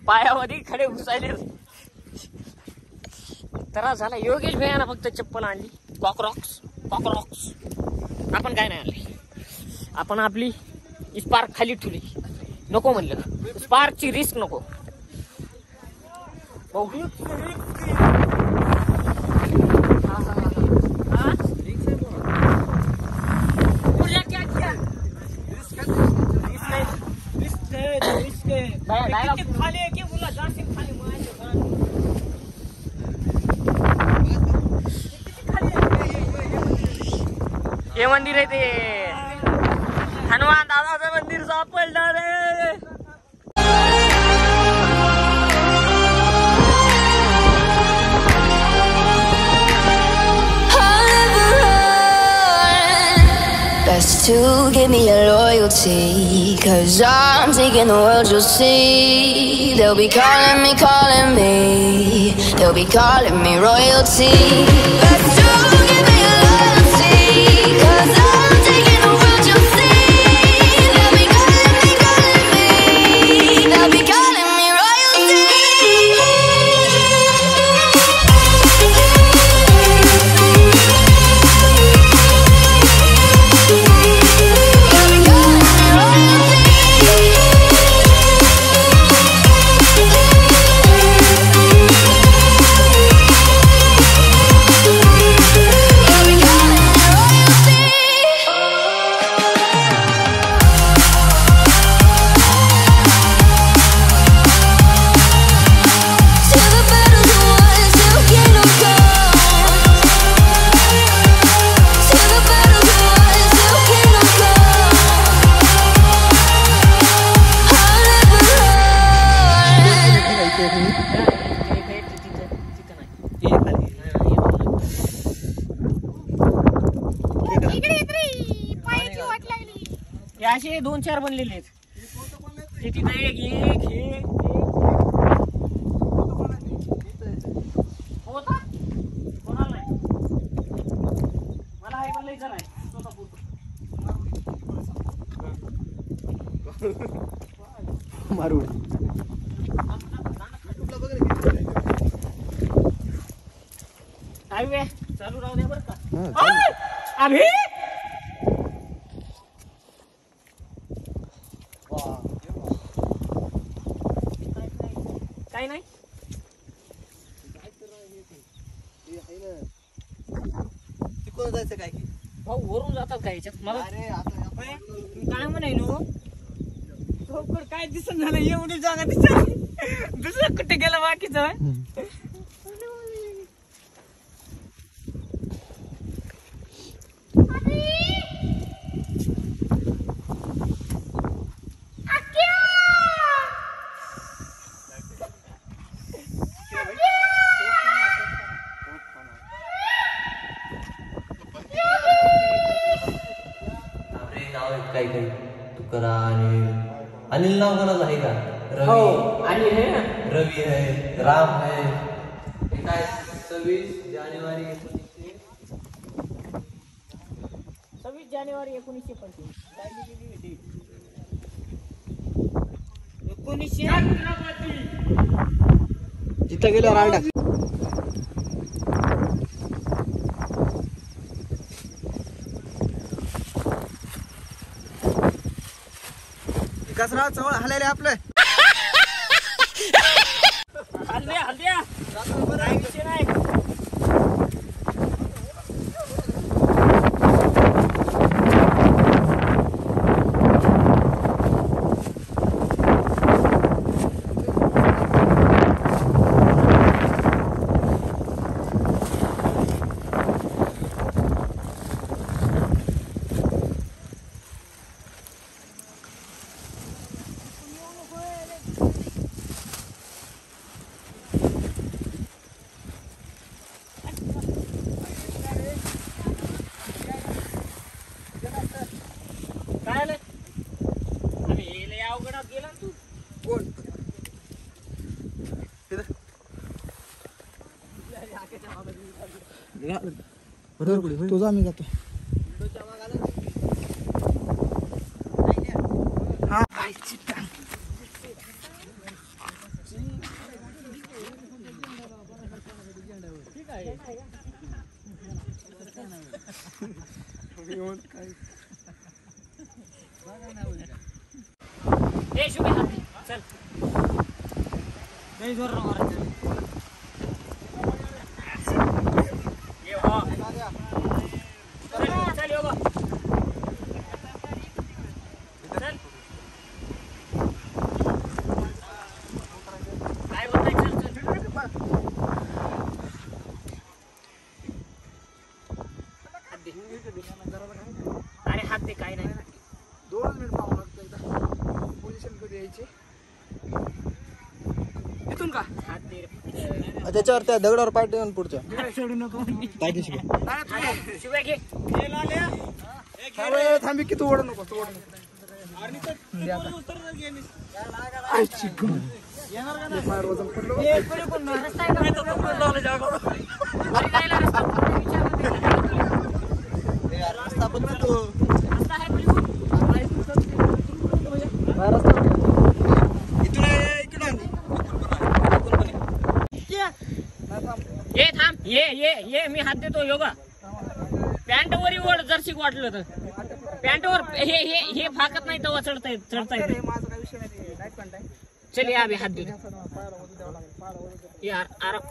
पायामध्ये खडे घुसायले. तर झाला योगेश भैयाना फक्त चप्पल आणली. कॉकरॉक्स. आपण काय नाही आणले. आपण आपली स्पार्क खाली ठेवली. नको म्हणलं. स्पार्कची रिस्क नको. हे मंदिर आहे ते हनुमान दादाचं मंदिर सापडलं रे. Best to give me your loyalty, 'cause I'm taking the world, you'll see. They'll be calling me. They'll be calling me royalty. Best to give me your loyalty, 'cause I'm taking the world, you'll see. They'll be calling me. They'll be calling me royalty. असे 2-4 बनलेले आहेत. तिथं एक हे होता कोणाला नाही. मला हे बनलायचं नाही. मारू हायवे चालू राहू दे बरं का. अभि काय नाही तिकडं जायचं काय की भाऊ वरून जातात काय याच्यात मला अरे आता काय म्हणायलो लवकर काय दिसत झालं एवढी जागा दिसत दुसरं कुठे गेला बाकीचं काही काही तुकारा अनिल नाव कोणाचं आहे का हो आणि हे रवी है राम है हे काय 26 जानेवारी 26 जानेवारी 1925 काय लिहिलेली आहे 1900 तिथं गेल्यावर आरडा विकासराव चवळ हलायले आपलं हल्द्या हल्द्या काय विषय नाही तुझा आम्ही जातो चल नाही जोर मारायचं चल यो बा चल काय होतंय चल अरे हात दे काय नाही 2 मिनिट पाहू लागतं एकदा पोझिशन कधी यायची इथून का हात दे त्याच्यावर त्या दगडावर पाय ठेवून पुढच्या सोडू नको पाय शिवाय घे थांबी की तू ओढ नको तू ओढ नको वजन पडलं रस्ता पण तू ये थांब ये मी हात देतो योगा पॅन्टवर ओढ जर्सी वाटलं तर पॅन्टवर हे फाकत नाही तेव्हा चढता येत चल या हात देतो यार आराम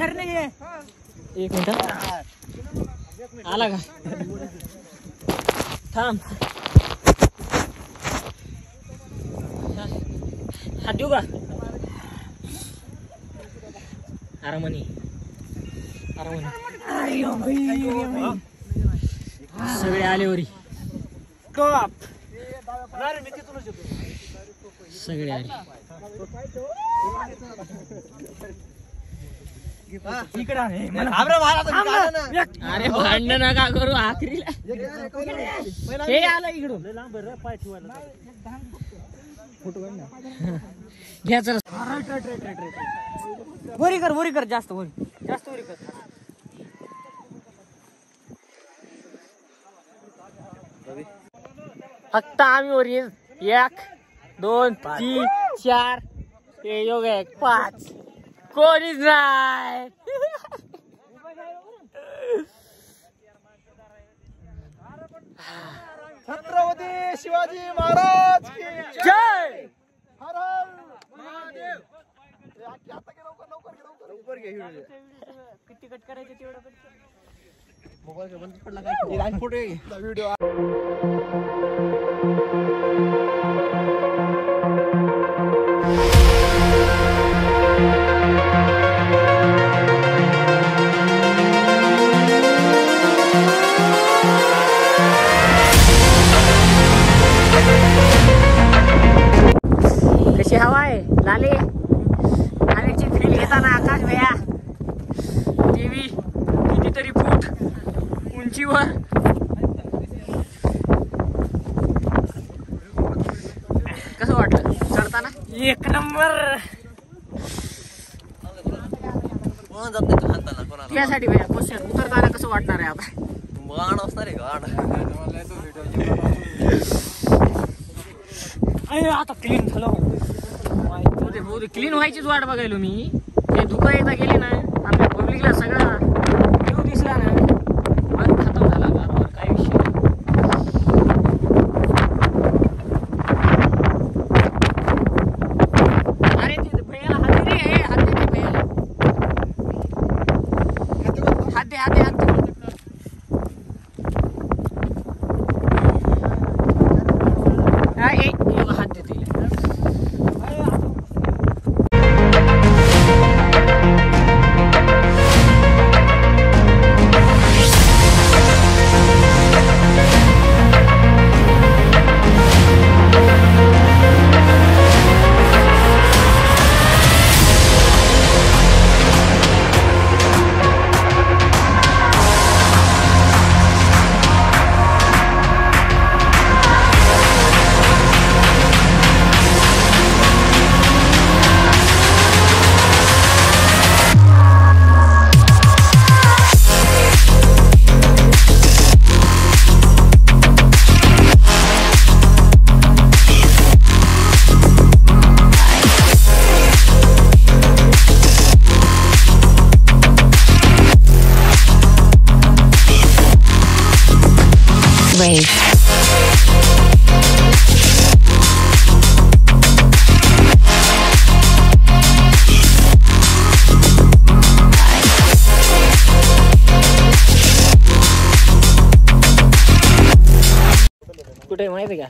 एक मिनिट आला का थांब हात देऊ का आरामाने सगळे आले वरी सगळे आले इकडे आहे. अरे भांडण नका करू आखरीला हे आलं इकडून घ्या चला वरी कर जास्त वरी कर फक्त आम्ही वरी 1 2 3 4 हे योग 5 कोणीच नाही छत्रपती शिवाजी महाराज की जय हर हर महादेव. लवकर घे किती कट करायचे तेवढं मोबाईल बंद पडला काय फोटो व्हिडिओ. कशी हवा आहे लालेची फील घेताना आकाश भैया टीव्ही कितीतरी फूट उंचीवर कसं वाटलं चढताना 1 नंबर त्यासाठी भैया क्वेश्चन उतरताना कसं वाटणार आहे आता आता क्लीन झालं क्लीन व्हायचीच वाट बघायलो मी ते धुकं एकदा गेले ना आपल्या पब्लिकला सगळा व्ह्यू दिसला ना मग खतम झाला बरोबर काय विषय अरे ते भैयाला हात दे रे हात दे भैयाला हात दे हात देते कुठे माहिती का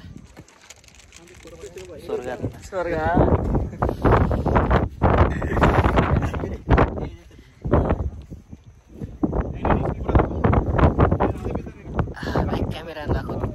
कॅमेरा दाखवतो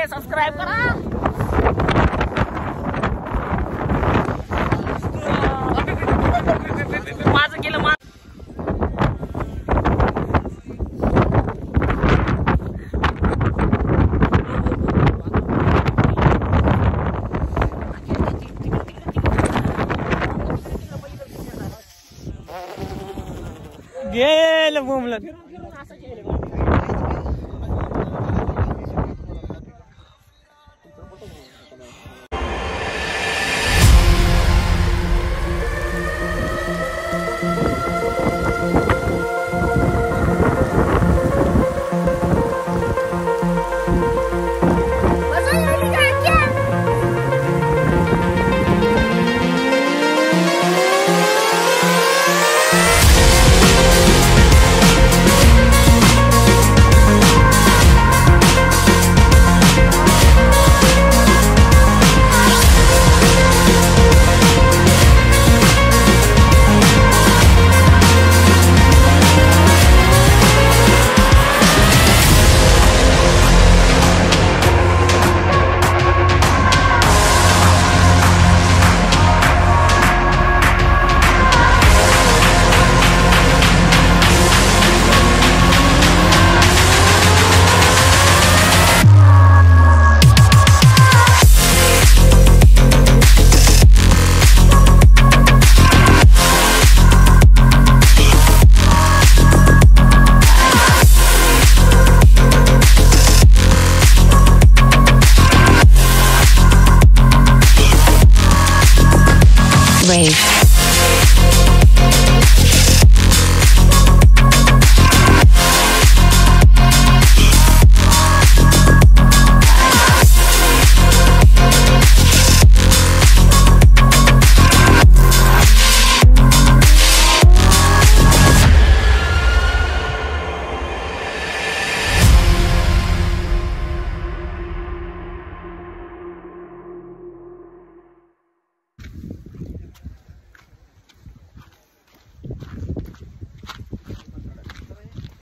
सबस्क्राइब करा माझं केलं गेलं बोंबलं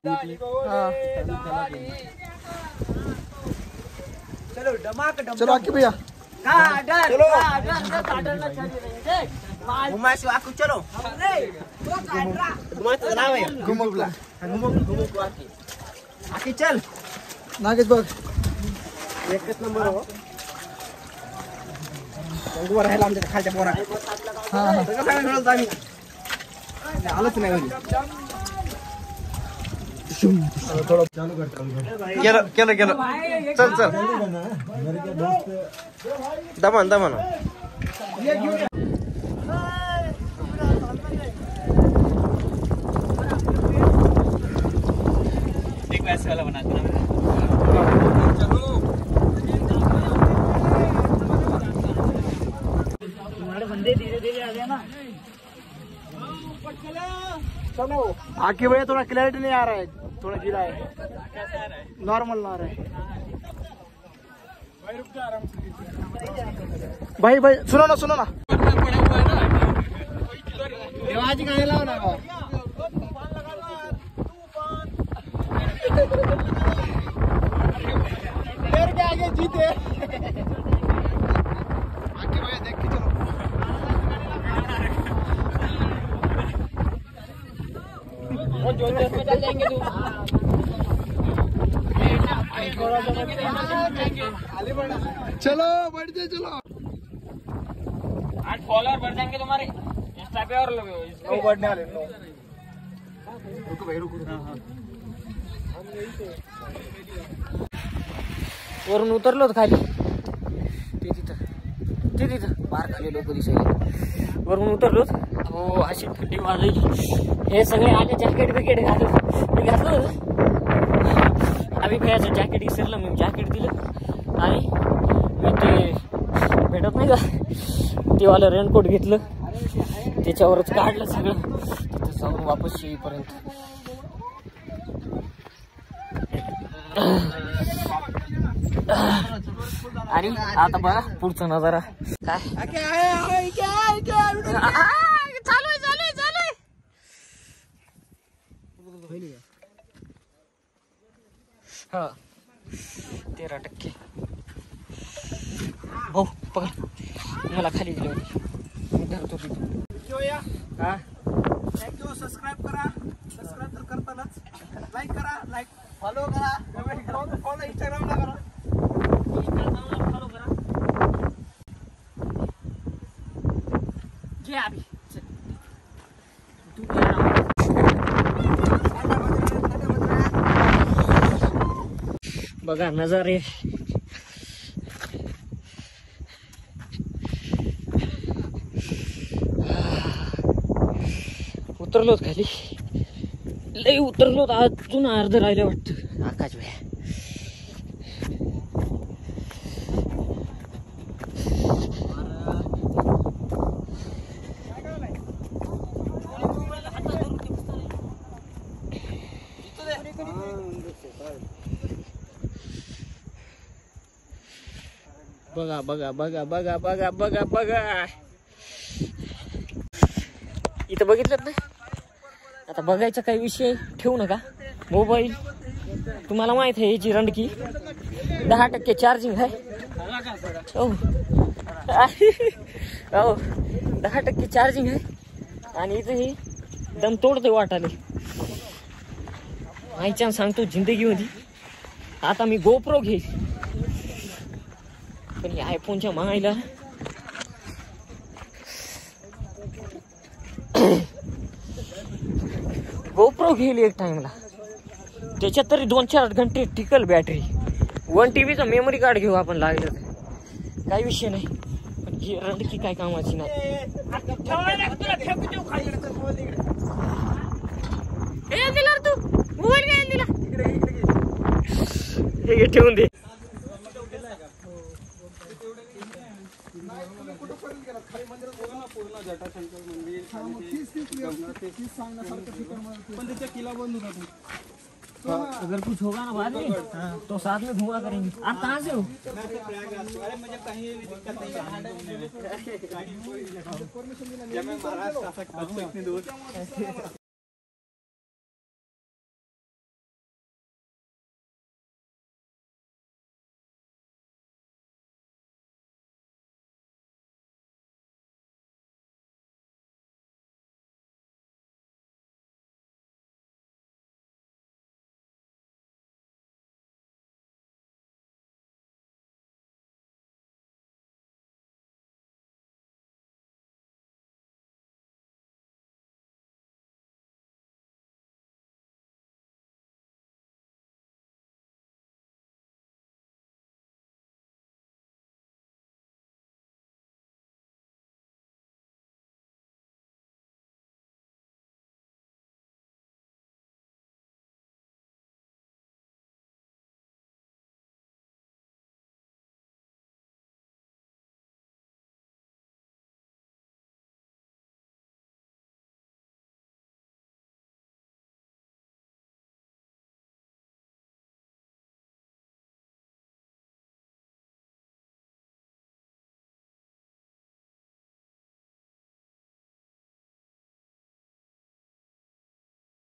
चलो आके भैया चलो घुमो बुला आके चल नागेश बघ एकच नंबर हो वर राहिला आमच्या खालच्या पोरा सगळं सांगा मिळवलं आम्ही आलोच नाही घरी केलं चल दमन एक वैसे वाला बनाते हैं तुम्हारे बंदे धीरे धीरे आ गए ना। चलो आके भैया थोड़ा क्लैरिटी नहीं आ रहा है थोड़ा गिरा है नॉर्मल ना रहा है भाई सुनो ना देवाजी गाने लाओ ना के आगे जीते आके भैया देख के चलो जो में चल जाएंगे तुम चलो बढ़ जाए चलो 8 फॉलोअर बढ़ जाएंगे तुम्हारे इंस्टा पे और नो बढ़ने वाले नो रुको भाई रुको वरून उतरलो होतो खाली ते तिथं बाहेर खाली लोक दिसायला वरून उतरलो हो अशी थंडी वाजली हे सगळे आले जॅकेट बिकेट घालून मी घातलं होतं आम्ही भयाचं जॅकेट विसरलं मी जॅकेट दिलं आणि मी ते भेटत नाही का ते वालं रेनकोट घेतलं त्याच्यावरच काढलं सगळं तिथं जाऊन वापस येईपर्यंत आणि आता बघा पुढचा नजारा काय चालू आहे हा 13% हो पकड मला खाली दिली होती धरतो हा थँक्यू सबस्क्राईब करा सबस्क्राईब तर करतालच लाईक करा फॉलो करा कमेंट करा फॉलो इंस्टाग्रामला करा फॉलो करा घे अभी तू बघा नजारे उतरलोत खाली लय उतरलोत अजून अर्ध राहिलं वाटतं आकाश भाई बघा इथं बघितलं ना आता बघायचा काही विषय ठेवू नका मोबाईल तुम्हाला माहित आहे याची रंडकी 10% चार्जिंग आहे हो 10% चार्जिंग आहे आणि इथं हे दम तोडते वाटाले आईच्या सांगतो जिंदगीमध्ये आता मी गोप्रो घेईल पण या आयफोनच्या मागायला गोप्रो घेईल एक टाइमला त्याच्यात तरी 2-4 घंटे टिकल बॅटरी 1 TB चा मेमरी कार्ड घेऊ आपण लागलं काही विषय नाही पण ही रंडकी काय कामाची नाही दिला तू मोबाईल काय दिला हे ठेवून दे अगर कुछ होगा ना बाद में तो साथ में घूमा करेंगे आप कहाँ से हो अरे मुझे कहीं भी दिक्कत नहीं है मैं महाराष्ट्र आ सकता हूँ इतनी दूर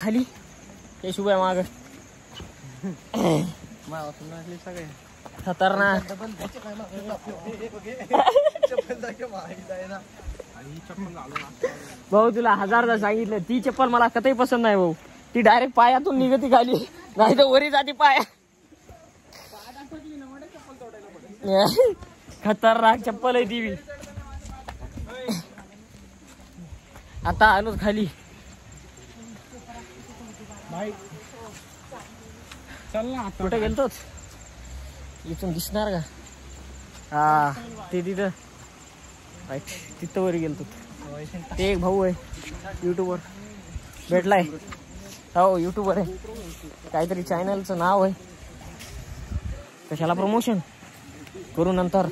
खाली. हे शुभ आहे माग खतरनाक. भाऊ तुला 1000दा सांगितलं, ती चप्पल मला कतही पसंत नाही भाऊ. ती डायरेक्ट पायातून निघती खाली, नाही तर वरी जाती पाया. खतरनाक चप्पल आहे ती बी. आता आलो खाली. चल ना कुठे गेलतोच? इथून दिसणार का? हा ते तिथं राईट, तिथं वर गेलतो. ते एक भाऊ आहे युट्यूबर भेटलाय. हो युट्यूबर आहे, काहीतरी चॅनलचं नाव आहे. कशाला प्रमोशन करू, नंतर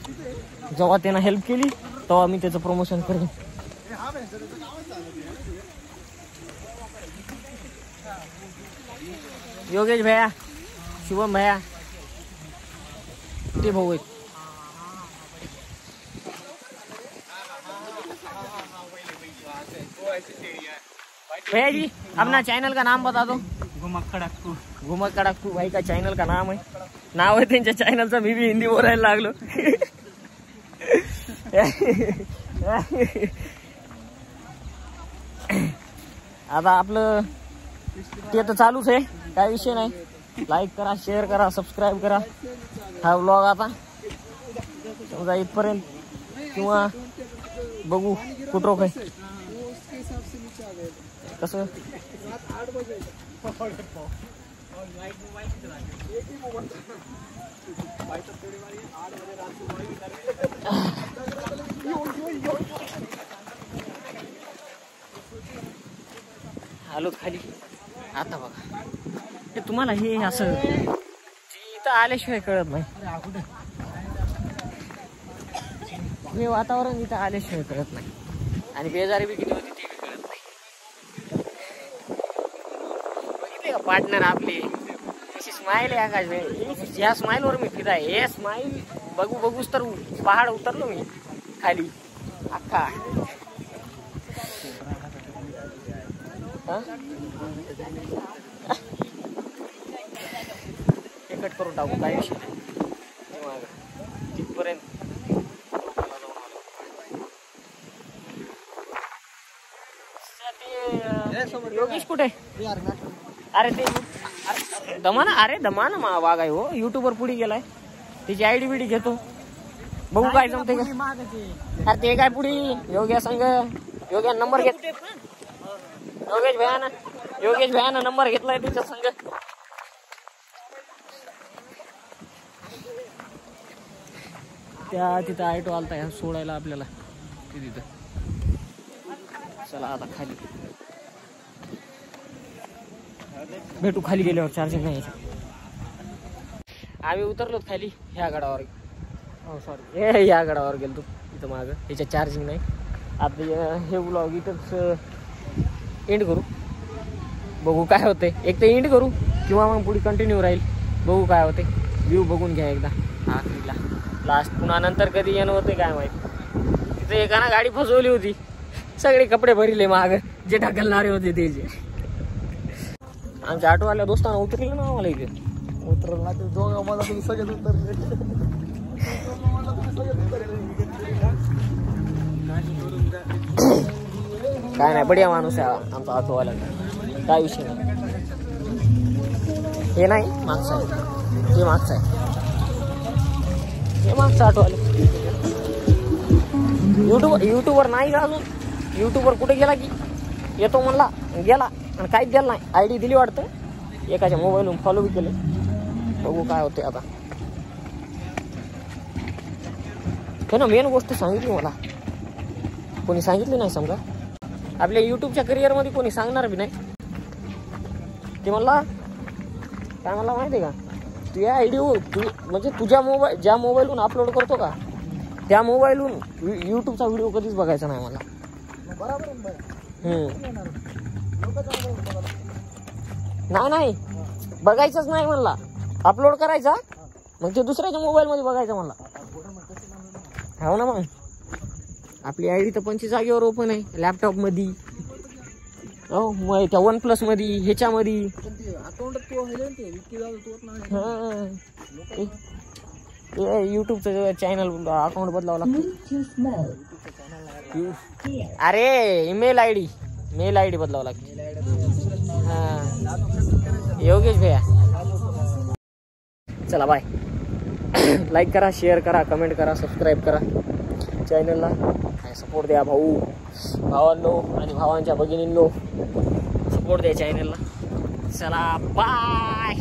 जेव्हा त्यानं हेल्प केली तेव्हा मी त्याचं प्रमोशन करेन. योगेश भैया, शुभम भैया, ते भाऊ आहेत. भैया जी अपना चैनल का नाम बता दो. घुमक्कड़ाक्कू भाई का चैनल का नाम है. नाव आहे त्यांच्या चॅनलचं. मी बी हिंदी बोलायला लागलो. आता आपलं ते तर चालूच आहे, काय विषय नाही. लाईक करा, शेअर करा, सबस्क्राईब करा. हा व्लॉग आता समजा इथपर्यंत, किंवा बघू कुठं काय कसं. आलो खाली. आता बघा हे तुम्हाला हे असं इथं आल्याशिवाय कळत नाही. हे वातावरण इथं आल्याशिवाय कळत नाही. आणि बेजारी बी किती होती ती बी कळत नाही. बघितले का पार्टनर आपली कशी स्माइल आहे आकाश भाई. या स्माइलवर मी फिदा आहे. हे स्माइल बघूच तर पहाड उतरलो मी खाली अख्खा. हे कट करून टाकू, काय विषय तिथपर्यंत. योगेश कुठे? अरे ते दमाना, अरे दमाना वाघ आहे हो. युट्यूबवर पुढे गेलाय, त्याची आयडी बिडी घेतो, बघू काय जमते का. अरे ते काय पुढे योग्या संघ, योग्या नंबर घेत. योगेश भैयाना नंबर घेतलाय त्याच्या संघ. त्या तिथं ऑटो आलता सोडायला आपल्याला तिथं. चला आता खाली भेटू. खाली गेल्यावर चार्जिंग नाही. आम्ही उतरलो खाली ह्या गडावर. हो सॉरी, या गडावर गेलो इथं मागं. ह्याच्यात चार्जिंग नाही. आता हे व्लॉग इथंच एंड करू, बघू काय होते. एक तर एंड करू किंवा मग पुढे कंटिन्यू राहील, बघू काय होते. व्ह्यू बघून घ्या एकदा आखरीला लास्ट. पुन्हा नंतर कधी येणं होते काय माहिती. तिथे एकानं गाडी फसवली होती, सगळे कपडे भरले माग जे ढकलणारे होते त्याचे. आमच्या ऑटोवाल्या दोस्तांना उतरलं ना आम्हाला इथे. उतरलं ना ते दोघं मला तुम्ही सगळेच उतरले. काय नाही, बढिया माणूस आहे आमचा ऑटोवाला, काय विषय नाही. हे नाही मागचं आहे, हे मागचं आहे, हे मागचं ऑटोवाले. युट्यूबवर नाही का अजून. युट्यूबवर कुठे गेला की येतो म्हणला, गेला आणि काहीच गेलं नाही. आयडी दिली वाटतं, एकाच्या मोबाईलवरून फॉलो बी केले. बघू काय होते आता. हे ना मेन गोष्ट सांगितली मला, कोणी सांगितली नाही समजा. आपल्या युट्यूबच्या करिअरमध्ये कोणी सांगणार बी नाही. ते म्हणला काय म्हणला माहिती आहे का, तू या आयडी म्हणजे तुझ्या मोबाईल ज्या मोबाईलहून अपलोड करतो का त्या मोबाईलहून युट्यूबचा व्हिडिओ कधीच बघायचा नाही मला. नाही बघायचंच नाही म्हणला. अपलोड करायचा मग ते दुसऱ्याच्या मोबाईलमध्ये बघायचं म्हणला. हो ना, मग आपली आयडी तर 25 जागेवर ओपन आहे लॅपटॉप मध्ये. हो मग त्या OnePlus मध्ये ह्याच्यामध्ये युट्यूबचं चॅनल अकाउंट बदलावं लागतं. अरे मेल आय डी बदलावं लागतं. हा योगेश भैया चला बाय. लाईक करा, शेअर करा, कमेंट करा, सबस्क्राईब करा चॅनलला. सपोर्ट द्या भावांनो आणि भावांच्या भगिनींनो, सपोर्ट द्या चॅनलला. चला बाय.